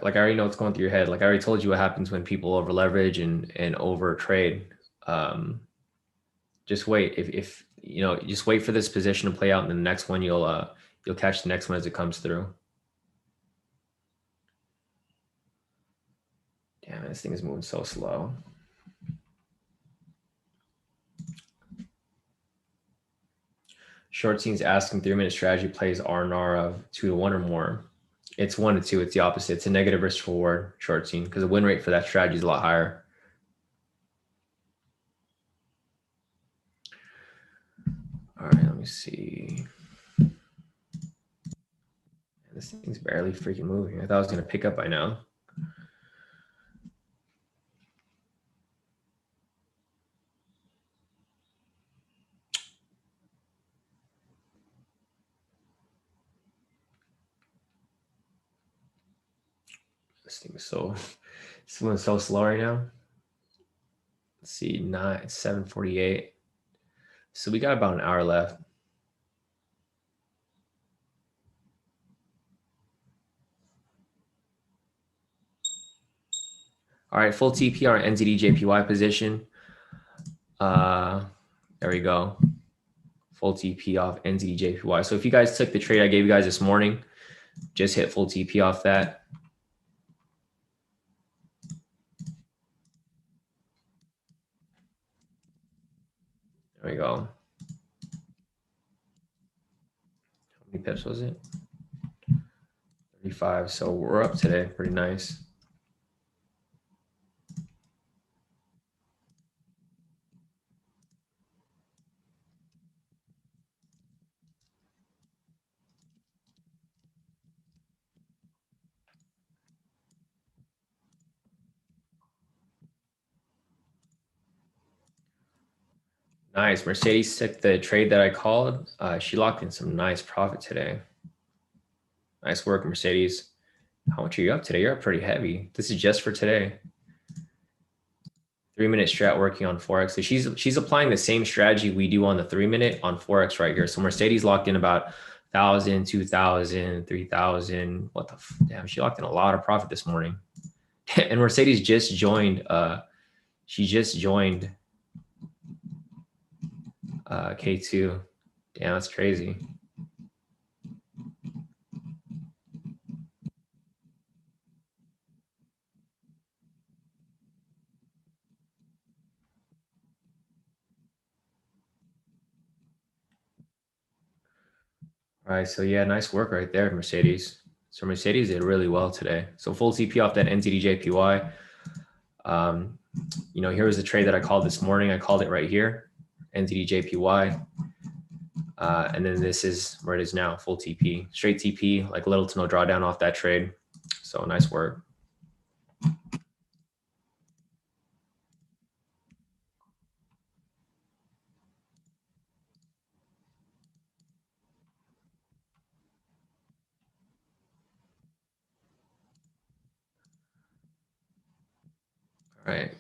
Like I already know what's going through your head. Like I already told you what happens when people over leverage and over trade. Just wait. If you know, just wait for this position to play out, and the next one you'll catch the next one as it comes through. Damn, this thing is moving so slow. Short scenes asking 3-minute strategy plays R&R of 2 to 1 or more. It's 1 to 2. It's the opposite. It's a negative risk reward short scene because the win rate for that strategy is a lot higher. All right, let me see. This thing's barely freaking moving. I thought I was going to pick up by now. This thing is it's moving so slow right now. Let's see, 7:48. So we got about an hour left. All right, full TP on NZD JPY position. There we go. Full TP off NZD JPY. So if you guys took the trade I gave you guys this morning, just hit full TP off that. There we go. How many pips was it? 35. So we're up today. Pretty nice. Nice. Mercedes took the trade that I called. She locked in some nice profit today. Nice work, Mercedes. How much are you up today? You're up pretty heavy. This is just for today. 3-minute strat working on Forex. So she's applying the same strategy we do on the 3-minute on Forex right here. So Mercedes locked in about 1,000, 2,000, 3,000. What the damn? She locked in a lot of profit this morning. And Mercedes just joined. She just joined K². Damn, that's crazy. All right, so yeah, nice work right there, Mercedes. So Mercedes did really well today. So full TP off that NZD JPY. You know, here was the trade that I called this morning. I called it right here, NZD JPY. And then this is where it is now, full TP, straight TP, like little to no drawdown off that trade. So nice work. All right,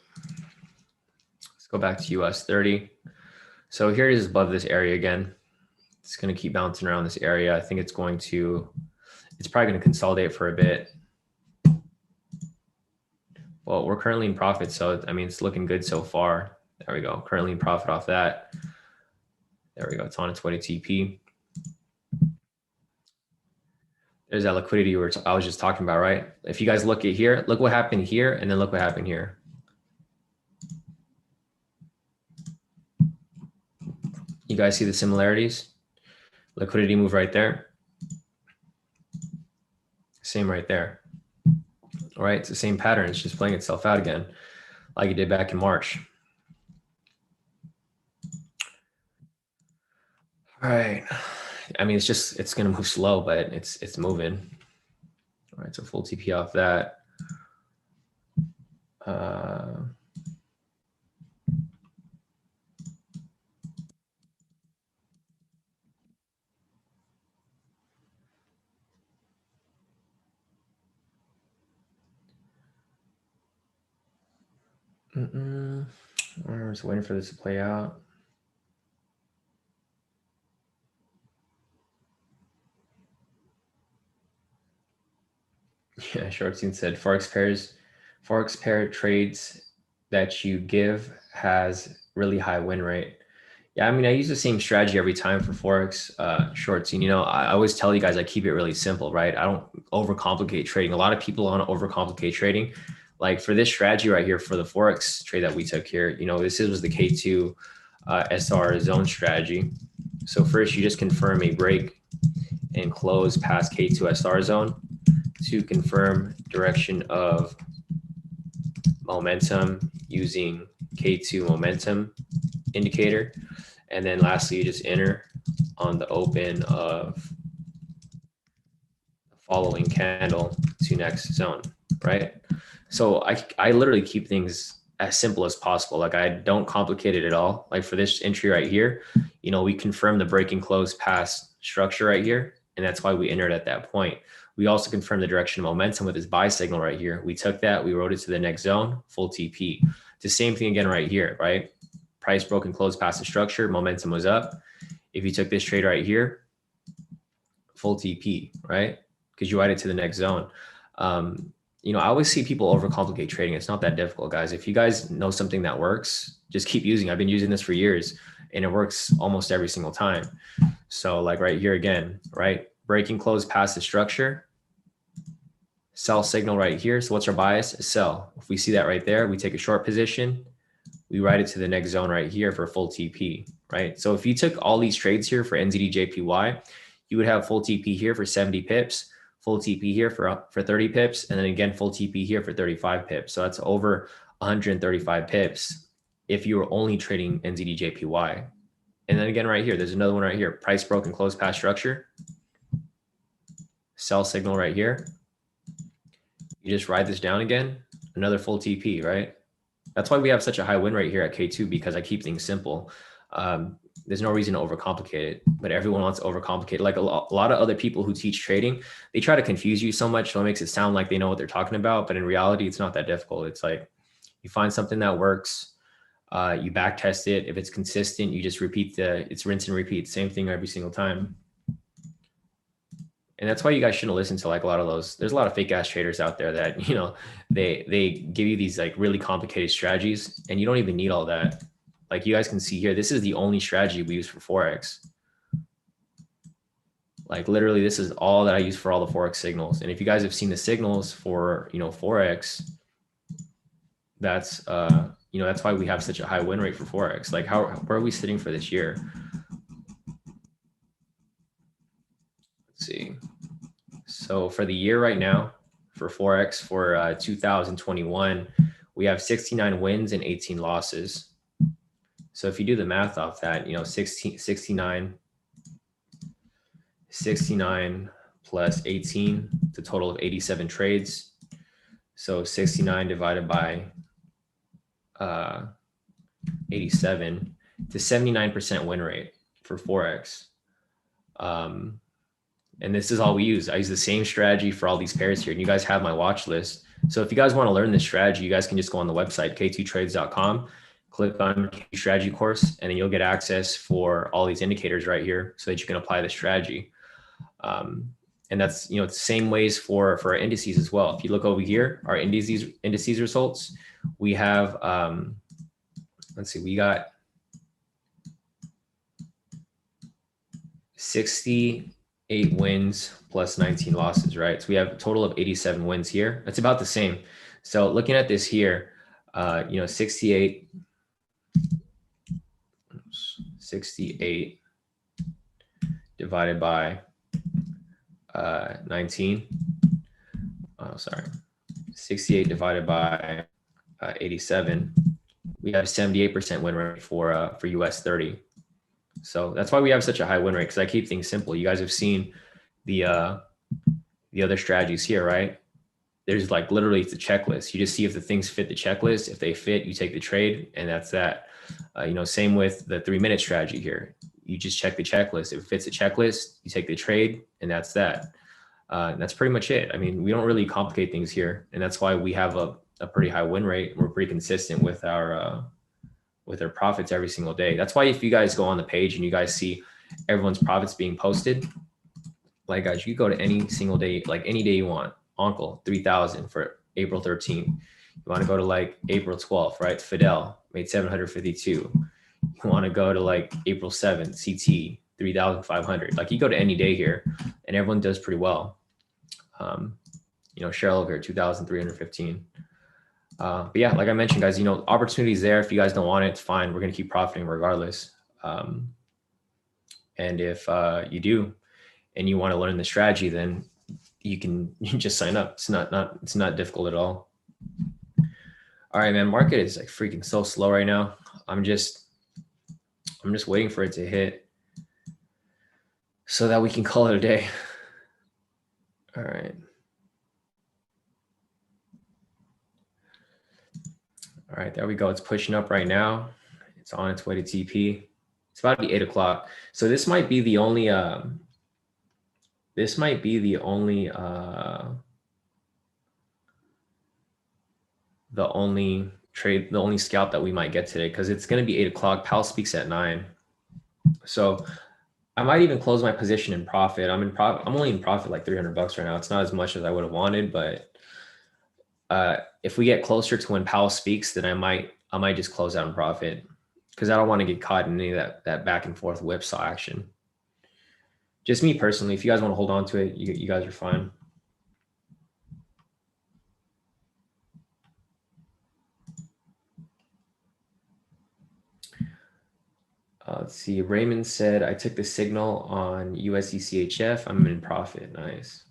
let's go back to US 30. So here it is above this area again. It's going to keep bouncing around this area. I think it's probably going to consolidate for a bit. Well, we're currently in profit. So, I mean, it's looking good so far. There we go. Currently in profit off that. There we go. It's on its way to TP. There's that liquidity I was just talking about, right? If you guys look at here, look what happened here, and then look what happened here. guys see the similarities? Liquidity move right there. Same right there. All right, it's the same pattern. It's just playing itself out again, like it did back in March. All right. I mean, it's going to move slow, but it's moving. All right, so full TP off that. I'm just waiting for this to play out. Yeah, Shortstein said Forex pair trades that you give has really high win rate. Yeah, I mean, I use the same strategy every time for Forex shorts. And, I always tell you guys I keep it really simple, right? I don't overcomplicate trading. A lot of people want to overcomplicate trading. Like for this strategy right here, for the Forex trade that we took here, this was the K2 SR zone strategy. So first you just confirm a break and close past K2 SR zone to confirm direction of momentum using K2 momentum indicator. And then lastly, you just enter on the open of the following candle to next zone, right? So I literally keep things as simple as possible. Like I don't complicate it at all. Like for this entry right here, we confirm the break and close past structure right here. And that's why we entered at that point. We also confirmed the direction of momentum with this buy signal right here. We took that, we wrote it to the next zone, full TP. The same thing again right here, right? Price broke and closed past the structure, momentum was up. If you took this trade right here, full TP, right? Because you write it to the next zone. I always see people overcomplicate trading. It's not that difficult, guys. If you guys know something that works, just keep using it. I've been using this for years and it works almost every single time. So like right here again, right? Breaking close past the structure, sell signal right here. So what's our bias? Sell. If we see that right there, we take a short position, we write it to the next zone right here for full TP, right? So if you took all these trades here for NZD/JPY, you would have full TP here for 70 pips, full TP here for 30 pips, and then again, full TP here for 35 pips. So that's over 135 pips if you were only trading NZD/JPY. And then again, right here, there's another one right here, price broke and close past structure, sell signal right here. You just write this down again, another full TP, right? That's why we have such a high win rate here at K2, because I keep things simple. There's no reason to overcomplicate it, but everyone wants to overcomplicate. Like a lot of other people who teach trading, they try to confuse you so much, so it makes it sound like they know what they're talking about. But in reality, it's not that difficult. It's like you find something that works, you back test it. If it's consistent, you just it's rinse and repeat, same thing every single time. And that's why you guys shouldn't listen to like a lot of those. There's a lot of fake ass traders out there that, they give you these like really complicated strategies and you don't even need all that. Like you guys can see here, this is the only strategy we use for Forex. Like literally this is all that I use for all the Forex signals. And if you guys have seen the signals for, Forex, that's, that's why we have such a high win rate for Forex. Like where are we sitting for this year? Let's see. So for the year right now, for Forex for 2021, we have 69 wins and 18 losses. So if you do the math off that, 69 plus 18, the total of 87 trades. So 69 divided by 87 to 79% win rate for Forex. And this is all we use. I use the same strategy for all these pairs here. And you guys have my watch list. So if you guys want to learn this strategy, you guys can just go on the website, k2trades.com, click on K2 strategy course, and then you'll get access for all these indicators right here so that you can apply the strategy. And that's, the same ways for our indices as well. If you look over here, our indices results, we have, let's see, we got 68 wins plus 19 losses, right? So we have a total of 87 wins here. That's about the same. So looking at this here, 68 68 divided by 19. Oh, sorry. 68 divided by 87. We have 78% win rate for US 30. So that's why we have such a high win rate, because I keep things simple. You guys have seen the other strategies here, right? There's like literally it's a checklist. You just see if the things fit the checklist. If they fit, you take the trade, and that's that. Same with the 3-minute strategy here. You just check the checklist. If it fits the checklist, you take the trade, and that's that. That's pretty much it. I mean, we don't really complicate things here, and that's why we have a pretty high win rate. We're pretty consistent with our profits every single day. That's why if you guys go on the page and you guys see everyone's profits being posted, like guys, you go to any single day, like any day you want. Uncle 3,000 for April 13th. You want to go to like April 12th, right? Fidel made 752. You want to go to like April 7th, CT 3,500. Like you go to any day here, and everyone does pretty well. Cheryl here 2,315. But yeah, like I mentioned, guys, opportunities there. If you guys don't want it, it's fine. We're gonna keep profiting regardless. And if you do, and you want to learn the strategy, then you just sign up. It's not difficult at all. All right, man. Market is like freaking so slow right now. I'm just waiting for it to hit so that we can call it a day. All right. All right, there we go. It's pushing up right now. It's on its way to TP. It's about to be 8 o'clock. So this might be the only trade, the only scalp that we might get today, because it's going to be 8 o'clock. Powell speaks at 9. So I might even close my position in profit. I'm only in profit like $300 right now. It's not as much as I would have wanted, but if we get closer to when Powell speaks, then I might just close out in profit, because I don't want to get caught in any of that back and forth whipsaw action. Just me personally. If you guys want to hold on to it, you guys are fine. Let's see. Raymond said, I took the signal on USDCHF. I'm in profit. Nice.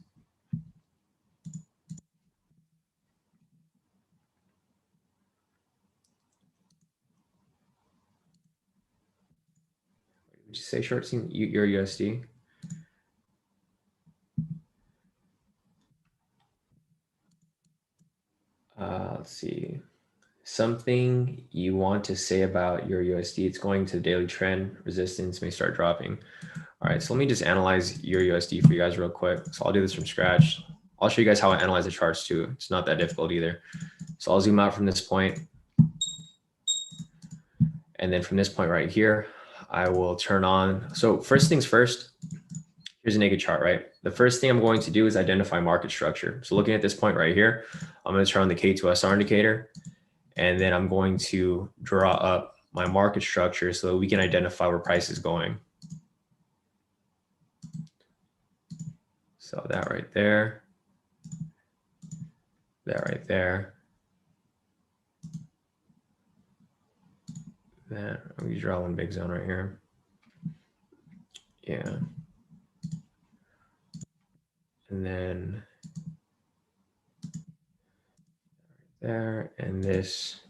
Did you say short seen your USD? Let's see. Something you want to say about your USD? It's going to the daily trend. Resistance may start dropping. All right, so let me just analyze your USD for you guys real quick. So I'll do this from scratch. I'll show you guys how I analyze the charts too. It's not that difficult either. So I'll zoom out from this point. And then from this point right here, I will turn on. So first things first, here's a naked chart, right? The first thing I'm going to do is identify market structure. So looking at this point right here, I'm going to turn on the K2SR indicator, and then I'm going to draw up my market structure so that we can identify where price is going. So that right there, that right there. That, let me draw one big zone right here. Yeah. And then there, and this.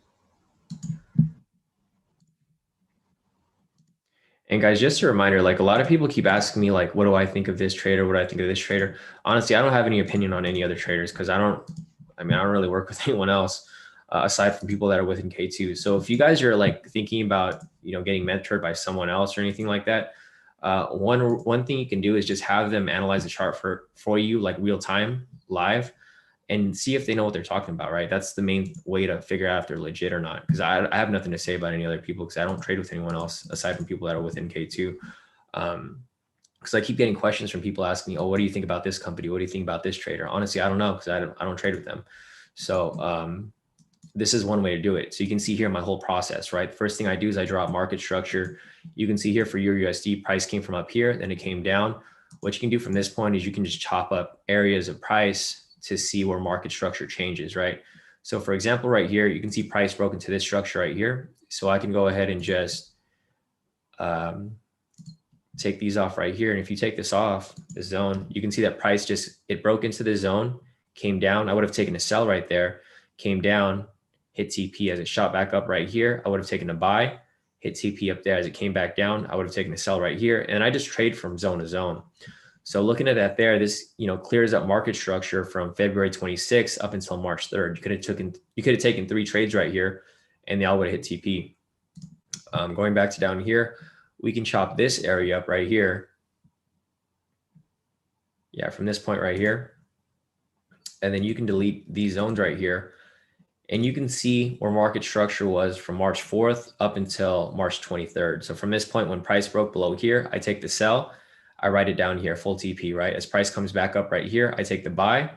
And guys, just a reminder, like a lot of people keep asking me, like, what do I think of this trader? What do I think of this trader? Honestly, I don't have any opinion on any other traders, because I don't really work with anyone else aside from people that are within K2. So if you guys are like thinking about, getting mentored by someone else or anything like that, one thing you can do is just have them analyze the chart for you, like real time, live, and see if they know what they're talking about, right? That's the main way to figure out if they're legit or not. Because I have nothing to say about any other people, because I don't trade with anyone else aside from people that are within K2. Because I keep getting questions from people asking me, oh, what do you think about this company? What do you think about this trader? Honestly, I don't know, because I don't trade with them. So this is one way to do it. So you can see here my whole process, right? First thing I do is I draw up market structure. You can see here for your USD, price came from up here, then it came down. What you can do from this point is you can just chop up areas of price to see where market structure changes, right? So for example, right here, you can see price broke into this structure right here. So I can go ahead and just take these off right here. And if you take this off the zone, you can see that price just, it broke into the zone, came down. I would have taken a sell right there, came down, hit TP as it shot back up right here. I would have taken a buy, hit TP up there as it came back down. I would have taken a sell right here. And I just trade from zone to zone. So looking at that there, this, clears up market structure from February 26th up until March 3rd. You could have taken 3 trades right here and they all would have hit TP. Going back to down here, we can chop this area up right here. Yeah, from this point right here. And then you can delete these zones right here. And you can see where market structure was from March 4th up until March 23rd. So from this point, when price broke below here, I take the sell, I write it down here, full TP, right? As price comes back up right here, I take the buy,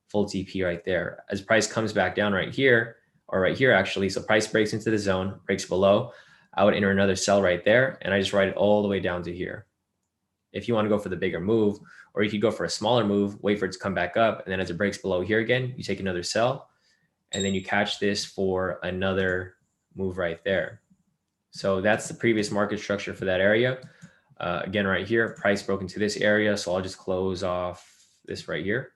full TP right there. As price comes back down right here, or right here actually, so price breaks into the zone, breaks below, I would enter another sell right there, and I just write it all the way down to here. If you want to go for the bigger move, or you could go for a smaller move, wait for it to come back up, and then as it breaks below here again, you take another sell, and then you catch this for another move right there. So that's the previous market structure for that area. Again, right here, price broke into this area, so I'll just close off this right here.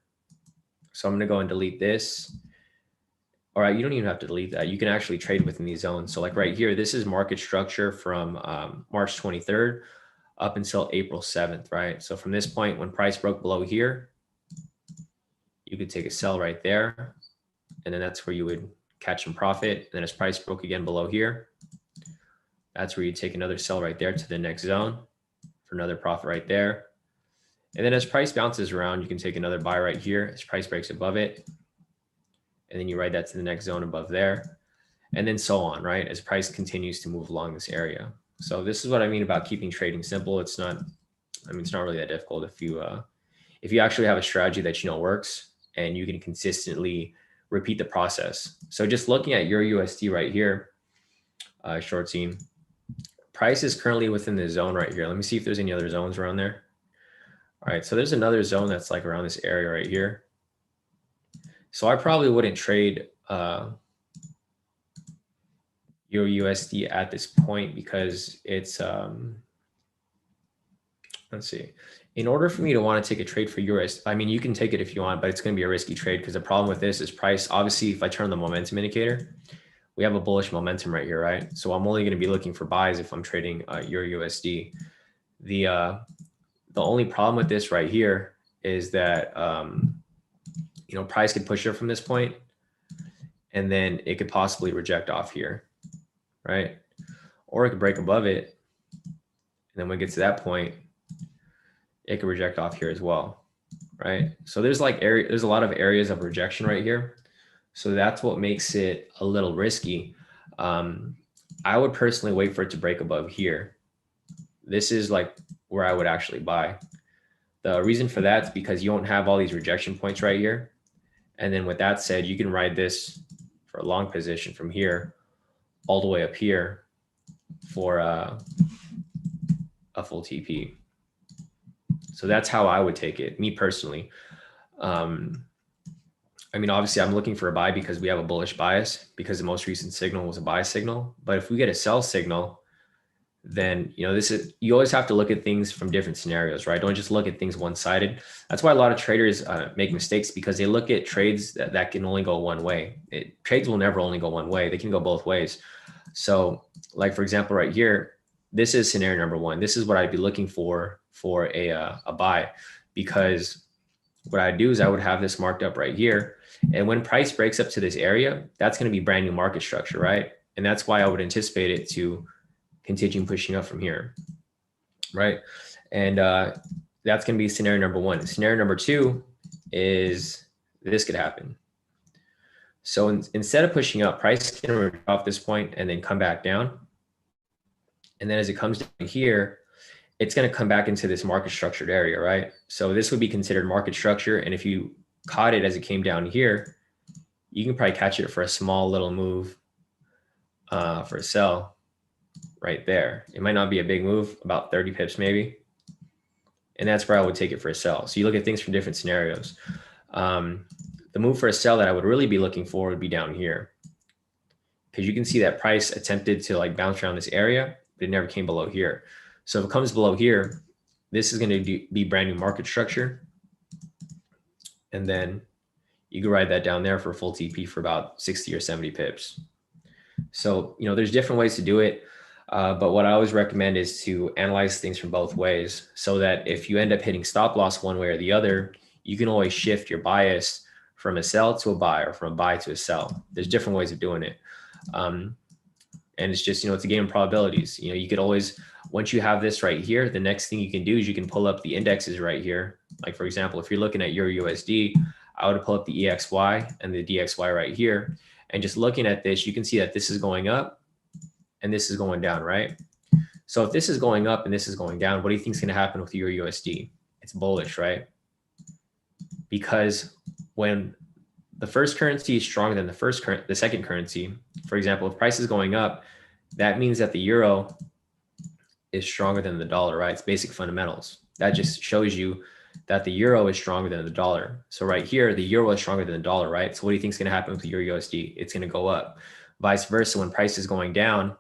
So I'm going to go and delete this. All right, you don't even have to delete that. You can actually trade within these zones. So like right here, this is market structure from March 23rd up until April 7th, right? So from this point, when price broke below here, you could take a sell right there. And then that's where you would catch some profit. And then as price broke again below here, that's where you take another sell right there to the next zone for another profit right there. And then as price bounces around, you can take another buy right here as price breaks above it. And then you ride that to the next zone above there. And then so on, right? As price continues to move along this area. So this is what I mean about keeping trading simple. It's not really that difficult if you actually have a strategy that works and you can consistently repeat the process. So just looking at your USD right here, short team, price is currently within the zone right here. Let me see if there's any other zones around there. All right, so there's another zone that's like around this area right here. So I probably wouldn't trade your USD at this point because it's, let's see. In order for me to want to take a trade for euros, I mean, you can take it if you want, but it's going to be a risky trade because the problem with this is price. Obviously, if I turn the momentum indicator, we have a bullish momentum right here, right? So I'm only going to be looking for buys if I'm trading your USD. The only problem with this right here is that, price could push it from this point and then it could possibly reject off here, right? Or it could break above it. And then when it gets to that point, it could reject off here as well, right? So there's there's a lot of areas of rejection right here. So that's what makes it a little risky. I would personally wait for it to break above here. This is like where I would actually buy. The reason for that is because you don't have all these rejection points right here. And then with that said, you can ride this for a long position from here all the way up here for a full TP. So that's how I would take it, me personally. I mean, obviously I'm looking for a buy because we have a bullish bias because the most recent signal was a buy signal. But if we get a sell signal, then, you always have to look at things from different scenarios, right? Don't just look at things one-sided. That's why a lot of traders make mistakes because they look at trades that can only go one way. Trades will never only go one way. They can go both ways. So like, for example, right here, this is scenario number one. This is what I'd be looking for a buy, because what I'd do is I would have this marked up right here. And when price breaks up to this area, that's going to be brand new market structure, right? And that's why I would anticipate it to continue pushing up from here, right? And that's going to be scenario number one. Scenario number two is this could happen. So instead of pushing up, price can reject off this point and then come back down. And then as it comes down here, it's going to come back into this market structured area, right? So this would be considered market structure. And if you caught it as it came down here, you can probably catch it for a small little move for a sell right there. It might not be a big move, about 30 pips maybe. And that's where I would take it for a sell. So you look at things from different scenarios. The move for a sell that I would really be looking for would be down here, because you can see that price attempted to like bounce around this area but it never came below here. So if it comes below here, this is going to be brand new market structure. And then you can write that down there for full TP for about 60 or 70 pips. So, there's different ways to do it. But what I always recommend is to analyze things from both ways so that if you end up hitting stop loss one way or the other, you can always shift your bias from a sell to a buy or from a buy to a sell. There's different ways of doing it. And it's just, it's a game of probabilities. You could always, once you have this right here, the next thing you can do is you can pull up the indexes right here. Like, for example, if you're looking at Euro USD, I would pull up the EXY and the DXY right here. And just looking at this, you can see that this is going up and this is going down, right? So if this is going up and this is going down, what do you think is going to happen with Euro USD? It's bullish, right? Because when the first currency is stronger than the second currency, for example, if price is going up, that means that the euro is stronger than the dollar, right? It's basic fundamentals. That just shows you that the euro is stronger than the dollar. So right here, the euro is stronger than the dollar, right? So what do you think is going to happen with the Euro USD? It's going to go up. Vice versa, when price is going down,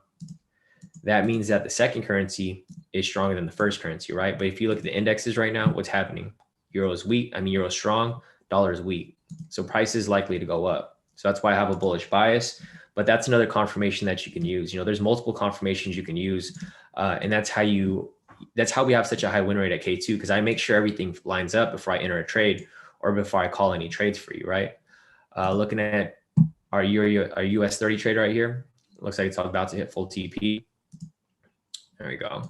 that means that the second currency is stronger than the first currency, right? But if you look at the indexes right now, what's happening? Euro is weak. Euro is strong. Dollar is weak. So price is likely to go up. So that's why I have a bullish bias. But that's another confirmation that you can use. There's multiple confirmations you can use, and that's how we have such a high win rate at K2, because I make sure everything lines up before I enter a trade or before I call any trades for you, right? Looking at our US 30 trade right here, looks like it's about to hit full TP. There we go.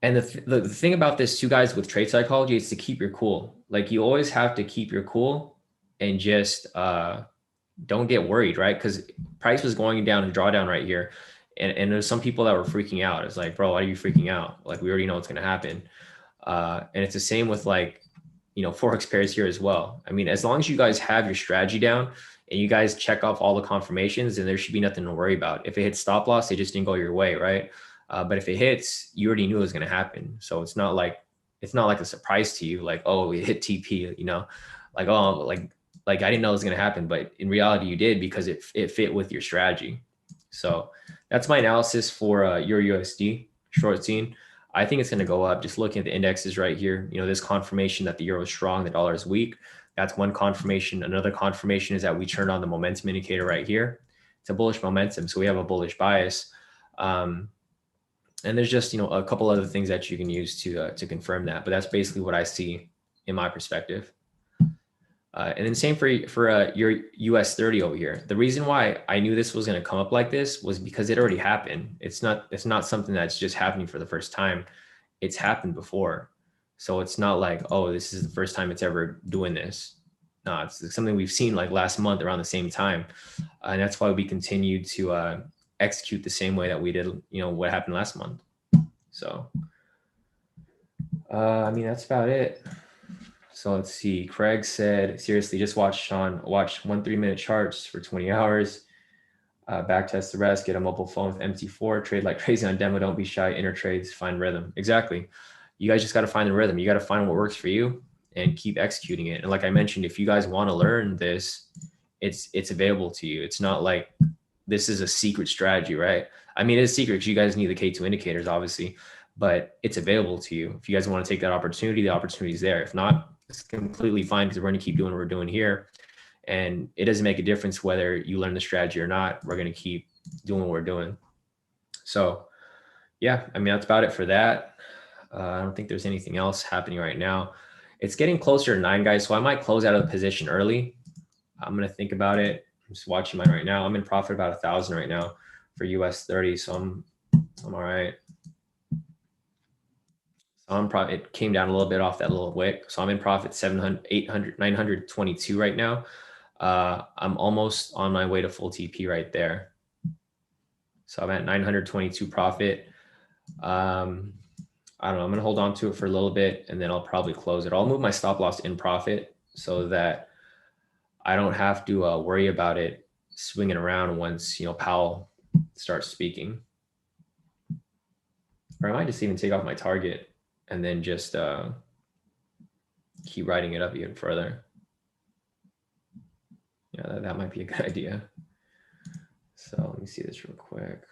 And the thing about this too, guys, with trade psychology, is to keep your cool. Like, you always have to keep your cool and just don't get worried, right? Because price was going down and drawdown right here. And there's some people that were freaking out. It's like, bro, why are you freaking out? Like, we already know what's going to happen. And it's the same with Forex pairs here as well. As long as you guys have your strategy down and you guys check off all the confirmations, then there should be nothing to worry about. If it hits stop loss, it just didn't go your way, right? But if it hits, you already knew it was going to happen. So it's not like a surprise to you, like, oh, it hit TP, like, oh, like I didn't know it was going to happen, but in reality you did, because it fit with your strategy. So that's my analysis for Euro USD short scene. I think it's going to go up. Just looking at the indexes right here, this confirmation that the euro is strong, the dollar is weak. That's one confirmation. Another confirmation is that we turned on the momentum indicator right here. It's a bullish momentum, so we have a bullish bias. And there's just, a couple other things that you can use to confirm that. But that's basically what I see in my perspective. And then same for your US 30 over here. The reason why I knew this was going to come up like this was because it already happened. It's not something that's just happening for the first time. It's happened before. So it's not like, oh, this is the first time it's ever doing this. No, it's something we've seen like last month around the same time. And that's why we continue to execute the same way that we did, what happened last month. So, that's about it. So let's see. Craig said, seriously, just watch Shawn, watch 3-minute charts for 20 hours, back test the rest, get a mobile phone with MT4, trade like crazy on demo. Don't be shy, enter trades, find rhythm. Exactly. You guys just got to find the rhythm. You got to find what works for you and keep executing it. And like I mentioned, if you guys want to learn this, it's available to you. It's not like this is a secret strategy, right? It is secret because you guys need the K2 indicators, obviously, but it's available to you. If you guys want to take that opportunity, the opportunity is there. If not, it's completely fine, because we're going to keep doing what we're doing here. And it doesn't make a difference whether you learn the strategy or not. We're going to keep doing what we're doing. So yeah, that's about it for that. I don't think there's anything else happening right now. It's getting closer to 9, guys. So I might close out of the position early. I'm going to think about it. I'm just watching mine right now. I'm in profit about 1,000 right now for US 30. So I'm all right. So it came down a little bit off that little wick. So I'm in profit 700, 800, 922 right now. I'm almost on my way to full TP right there. So I'm at 922 profit. I don't know. I'm going to hold on to it for a little bit and then I'll probably close it. I'll move my stop loss in profit so that I don't have to worry about it swinging around once, Powell starts speaking. Or I might just even take off my target and then just keep riding it up even further. Yeah, that might be a good idea. So let me see this real quick.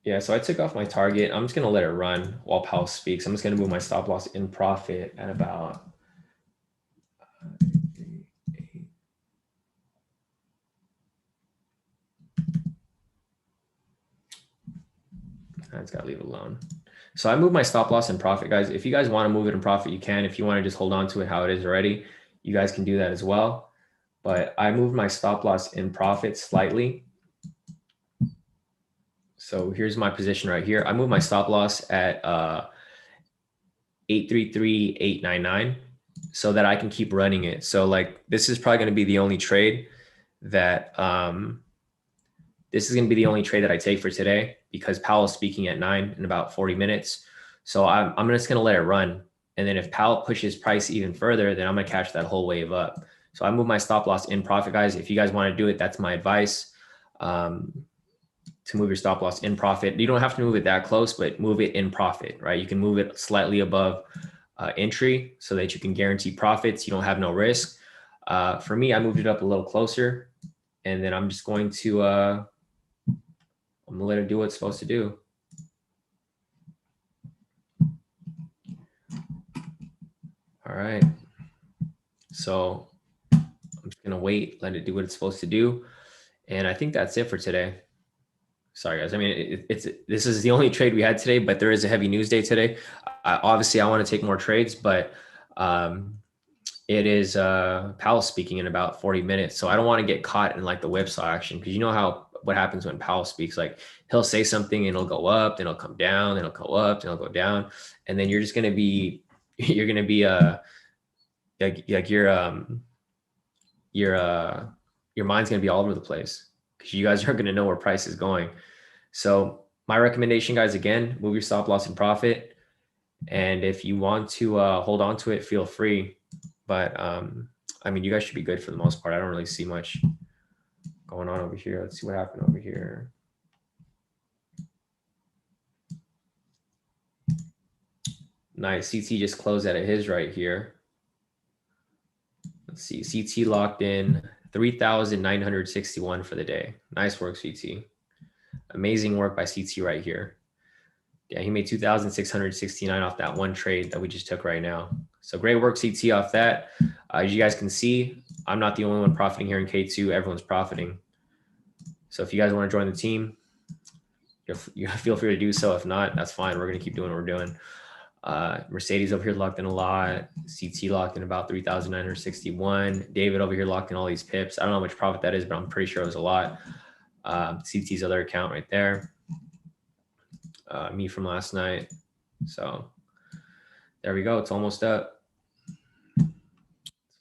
Yeah, so I took off my target. I'm just gonna let it run while Powell speaks. I'm just gonna move my stop loss in profit at about I just gotta leave it alone. So I moved my stop loss in profit, guys. If you guys want to move it in profit, you can. If you want to just hold on to it how it is already, you guys can do that as well. But I moved my stop loss in profit slightly. So here's my position right here. I moved my stop loss at 833.899 so that I can keep running it. So like this is probably going to be the only trade that this is going to be the only trade that I take for today because Powell's speaking at 9 in about 40 minutes. So I'm just going to let it run. And then if Powell pushes price even further, then I'm going to catch that whole wave up. So I move my stop loss in profit, guys. If you guys want to do it, that's my advice. To move your stop loss in profit. You don't have to move it that close, but move it in profit, right? You can move it slightly above entry so that you can guarantee profits. You don't have no risk. For me, I moved it up a little closer, and then I'm just going to I'm gonna let it do what it's supposed to do. All right. So I'm just gonna wait, let it do what it's supposed to do. And I think that's it for today. Sorry, guys. I mean, this is the only trade we had today, but there is a heavy news day today. Obviously, I want to take more trades, but it is Powell speaking in about 40 minutes. So I don't want to get caught in like the whipsaw action because you know what happens when Powell speaks. Like he'll say something and it'll go up, then it'll come down, then it'll go up, then it'll go down, and then you're just gonna be like your mind's gonna be all over the place because you guys aren't gonna know where price is going. So my recommendation, guys, again, move your stop loss in profit. And if you want to hold on to it, feel free. But I mean, you guys should be good for the most part. I don't really see much going on over here. Let's see what happened over here. Nice. CT just closed out of his right here. Let's see. CT locked in 3,961 for the day. Nice work, CT. Amazing work by CT right here. Yeah, he made 2,669 off that one trade that we just took right now. So great work, CT, off that. As you guys can see, I'm not the only one profiting here in K2. Everyone's profiting. So if you guys want to join the team, you feel free to do so. If not, that's fine. We're going to keep doing what we're doing. Mercedes over here locked in a lot. CT locked in about 3,961. David over here locked in all these pips. I don't know how much profit that is, but I'm pretty sure it was a lot. CT's other account right there. Me from last night. So there we go. It's almost up.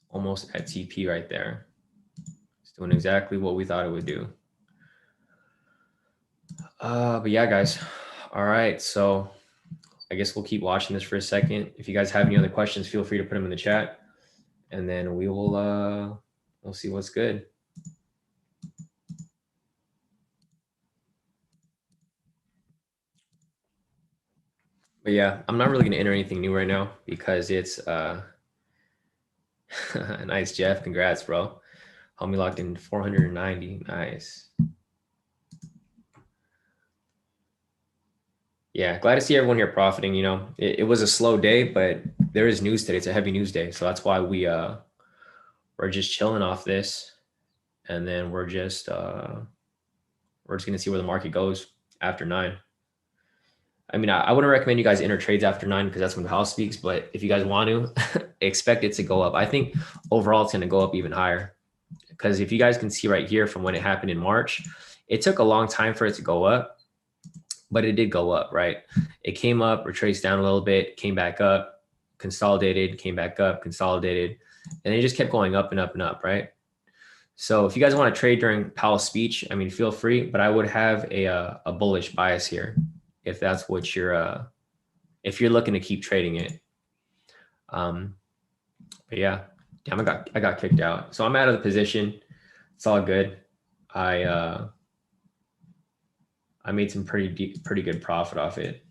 Almost at TP right there. It's doing exactly what we thought it would do. But yeah, guys. All right. So I guess we'll keep watching this for a second. If you guys have any other questions, feel free to put them in the chat. And then we will we'll see what's good. But yeah, I'm not really going to enter anything new right now because it's nice, Jeff. Congrats, bro. Homie locked in 490. Nice. Yeah, glad to see everyone here profiting. You know, it was a slow day, but there is news today. It's a heavy news day. So that's why we're just chilling off this. And then we're just going to see where the market goes after 9. I mean, I wouldn't recommend you guys enter trades after 9 because that's when Powell speaks. But if you guys want to, expect it to go up. I think overall it's going to go up even higher because if you guys can see right here from when it happened in March, it took a long time for it to go up, but it did go up, right? It came up, retraced down a little bit, came back up, consolidated, came back up, consolidated, and it just kept going up and up and up, right? So if you guys want to trade during Powell's speech, I mean, feel free, but I would have a bullish bias here if that's what you're if you're looking to keep trading it. But yeah, damn, I got kicked out. So I'm out of the position. It's all good. I made some pretty good profit off it.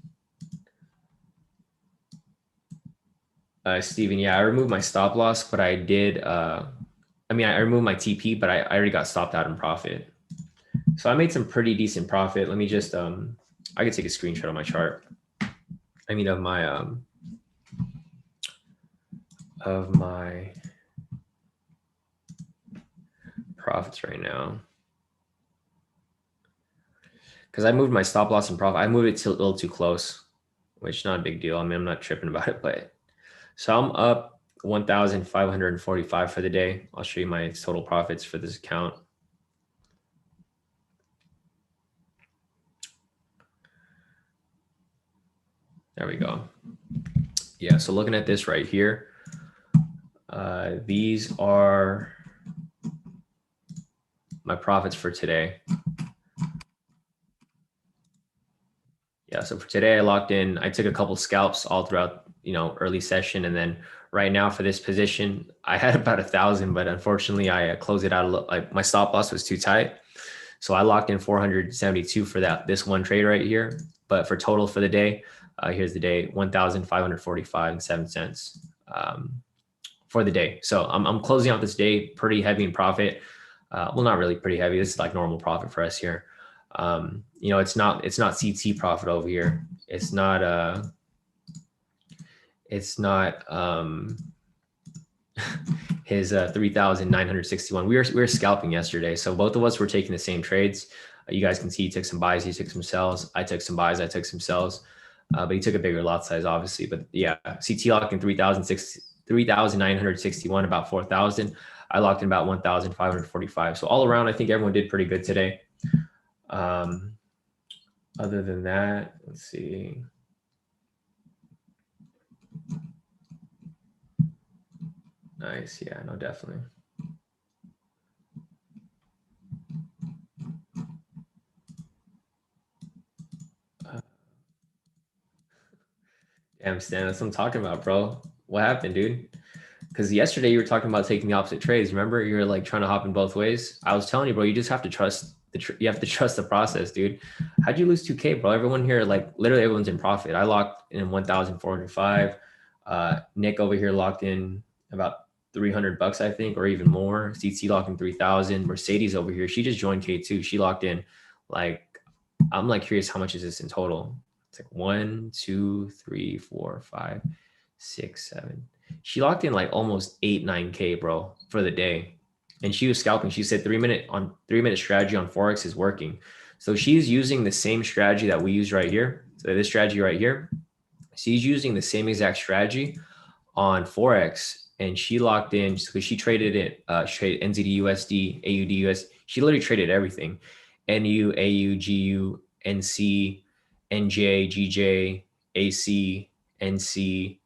Steven, yeah, I removed my stop loss, but I did I mean, I removed my TP, but I already got stopped out in profit. So I made some pretty decent profit. Let me just I could take a screenshot of my chart. I mean, of my profits right now. Because I moved my stop loss and profit. I moved it a little too close, which is not a big deal. I mean, I'm not tripping about it, but so I'm up 1,545 for the day. I'll show you my total profits for this account. There we go. Yeah, so looking at this right here, these are my profits for today. Yeah, so for today I locked in, I took a couple scalps all throughout, early session. And then right now for this position, I had about 1,000, but unfortunately I closed it out a little, like my stop loss was too tight. So I locked in 472 for this one trade right here. But for total for the day, here's the day, 1,545.07 for the day. So I'm closing out this day pretty heavy in profit. Well, not really pretty heavy. This is like normal profit for us here. It's not CT profit over here. It's not his 3,961. We were scalping yesterday. So both of us were taking the same trades. You guys can see he took some buys, he took some sells. I took some buys, I took some sells. But he took a bigger lot size, obviously. But yeah, CT locked in 3,961, about 4,000. I locked in about 1,545. So all around, I think everyone did pretty good today. Other than that, let's see. Nice. Yeah, no, definitely. Damn, Stan, that's what I'm talking about, bro. What happened, dude? Because yesterday you were talking about taking the opposite trades. Remember, you were like trying to hop in both ways. I was telling you, bro, you just have to trust you have to trust the process, dude. How'd you lose 2K, bro? Everyone here, like literally everyone's in profit. I locked in 1,405. Nick over here locked in about $300, I think, or even more. CT locked in 3,000. Mercedes over here, she just joined K2. She locked in like, I'm like curious how much is this in total? It's like 1, 2, 3, 4, 5, 6, 7. She locked in like almost 8, 9K, bro, for the day. And she was scalping. She said 3-minute strategy on Forex is working. So she's using the same strategy that we use right here. So this strategy right here, she's using the same exact strategy on Forex. And she locked in because she traded it, she traded NZD USD, AUD US. She literally traded everything. NU, AU, GU, NC, NJ, GJ, AC, NC,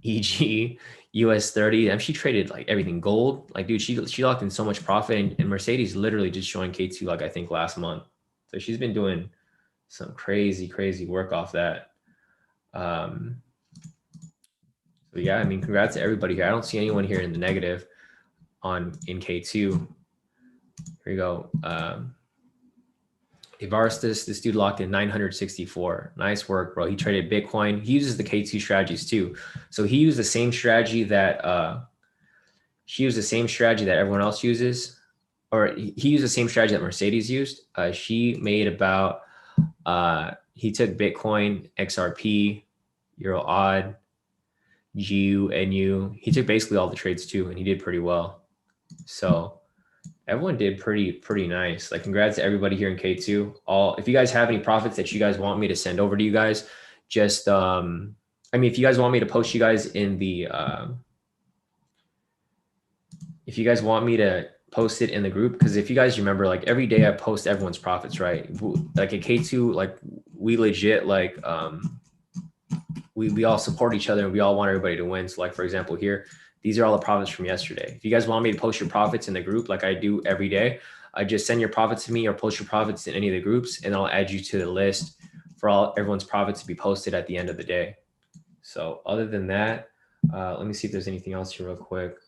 EG, US 30. And she traded like everything gold. Like, dude, she locked in so much profit. And Mercedes literally just joined K2 like I think last month. So she's been doing some crazy, crazy work off that. So yeah, I mean, congrats to everybody here. I don't see anyone here in the negative in K2. Here we go. Evaristus, this dude locked in 964. Nice work, bro. He traded Bitcoin. He uses the K2 strategies too. So he used the same strategy that everyone else uses, or he used the same strategy that Mercedes used. She made about he took Bitcoin, XRP, Euro Odd, GU, NU. He took basically all the trades too, and he did pretty well. So everyone did pretty nice. Like, congrats to everybody here in K2. If you guys have any profits that you guys want me to send over to you guys, just I mean, if you guys want me to post you guys in the if you guys want me to post it in the group, because if you guys remember, like every day I post everyone's profits, right? Like at K2, like we legit like we all support each other and we all want everybody to win. So like, for example, here, these are all the profits from yesterday. If you guys want me to post your profits in the group, like I do every day, I just send your profits to me or post your profits in any of the groups, and I'll add you to the list for everyone's profits to be posted at the end of the day. So other than that, let me see if there's anything else here real quick.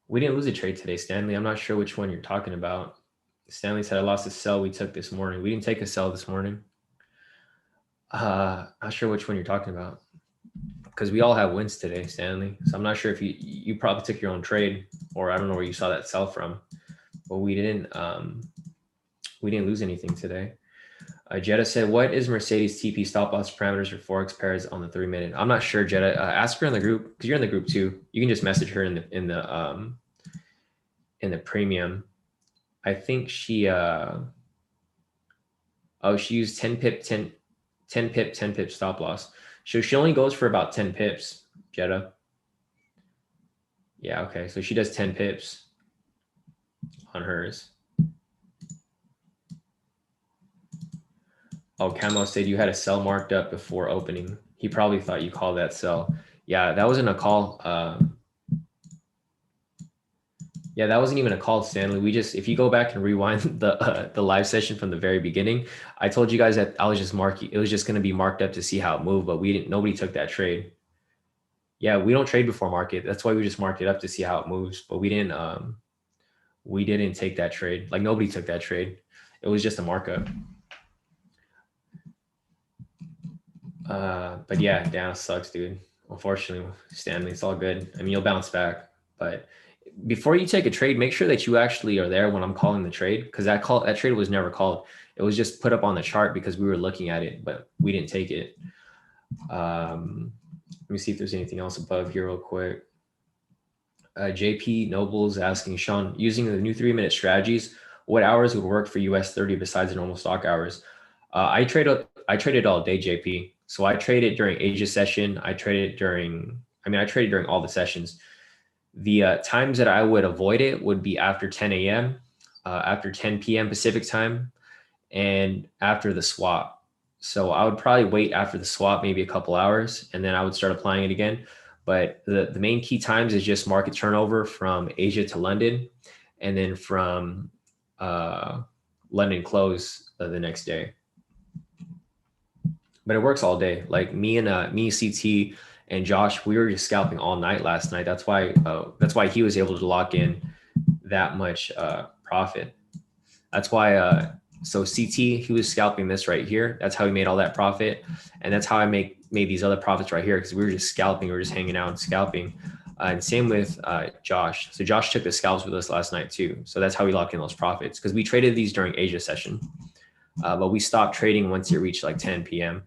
We didn't lose a trade today, Stanley. I'm not sure which one you're talking about. Stanley said I lost a sell we took this morning. We didn't take a sell this morning. Not sure which one you're talking about, because we all have wins today, Stanley. So I'm not sure if you probably took your own trade, or I don't know where you saw that sell from. but we didn't lose anything today. Jetta said, what is Mercedes TP stop loss parameters for Forex pairs on the 3-minute? I'm not sure, Jetta. Ask her in the group, because you're in the group too. You can just message her in the premium. I think she she used 10 pip 10 pip stop loss. So she only goes for about 10 pips, Jetta. Yeah, okay. So she does 10 pips on hers. Oh, Camo said you had a sell marked up before opening. He probably thought you called that sell. Yeah, that wasn't a call. Yeah, that wasn't even a call, Stanley. We just, if you go back and rewind the live session from the very beginning, I told you guys that I was just marking. It was just going to be marked up to see how it moved, but nobody took that trade. Yeah, we don't trade before market. That's why we just marked it up to see how it moves, but we didn't take that trade. Like nobody took that trade. It was just a markup. But yeah, down sucks, dude. Unfortunately, Stanley, it's all good. I mean, you'll bounce back, but before you take a trade, make sure that you actually are there when I'm calling the trade, because that trade was never called. It was just put up on the chart because we were looking at it, but we didn't take it. Let me see if there's anything else above here real quick. JP Noble's asking, Shawn, using the new 3-minute strategies, what hours would work for US 30 besides the normal stock hours? I traded all day, JP. So I traded during Asia session. I traded during all the sessions. The times that I would avoid it would be after 10 a.m., after 10 p.m. Pacific time, and after the swap. So I would probably wait after the swap, maybe a couple hours, and then I would start applying it again. But the main key times is just market turnover from Asia to London, and then from London close the next day. But it works all day. Like me, CT, and Josh, we were just scalping all night last night. That's why he was able to lock in that much profit. That's why. So CT, he was scalping this right here. That's how he made all that profit, and that's how I made these other profits right here, because we were just scalping. We were just hanging out and scalping. And same with Josh. So Josh took the scalps with us last night too. So that's how we locked in those profits, because we traded these during Asia session, but we stopped trading once it reached like 10 p.m.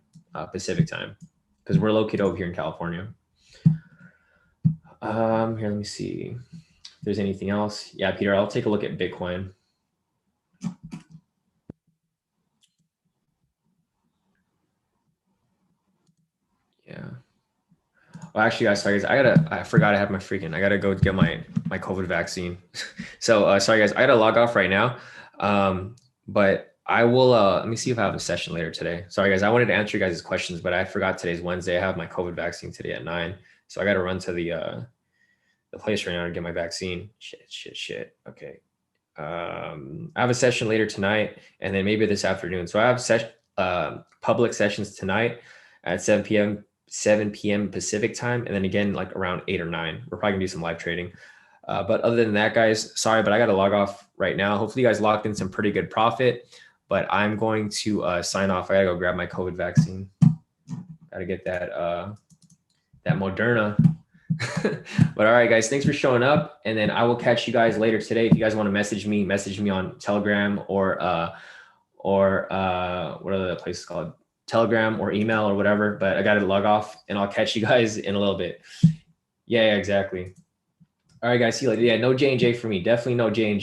Pacific time, because we're located over here in California. Here, let me see if there's anything else. Yeah, Peter, I'll take a look at Bitcoin. Yeah. Well, actually, guys, sorry, guys, I forgot I have I gotta go get my COVID vaccine. So sorry, guys, I gotta log off right now. But I will, let me see if I have a session later today. Sorry, guys, I wanted to answer you guys' questions, but I forgot today's Wednesday. I have my COVID vaccine today at 9. So I got to run to the place right now to get my vaccine. Shit. Okay. I have a session later tonight, and then maybe this afternoon. So I have public sessions tonight at 7 p.m. Pacific time. And then again, like around 8 or 9, we're probably gonna do some live trading. But other than that, guys, sorry, but I got to log off right now. Hopefully you guys locked in some pretty good profit, but I'm going to sign off. I got to go grab my COVID vaccine. Got to get that Moderna. But all right, guys, thanks for showing up. And then I will catch you guys later today. If you guys want to message me on Telegram or what are the places called? Telegram or email or whatever. But I got to log off, and I'll catch you guys in a little bit. Yeah, exactly. All right, guys, see you later. Yeah, no J&J for me. Definitely no J&J.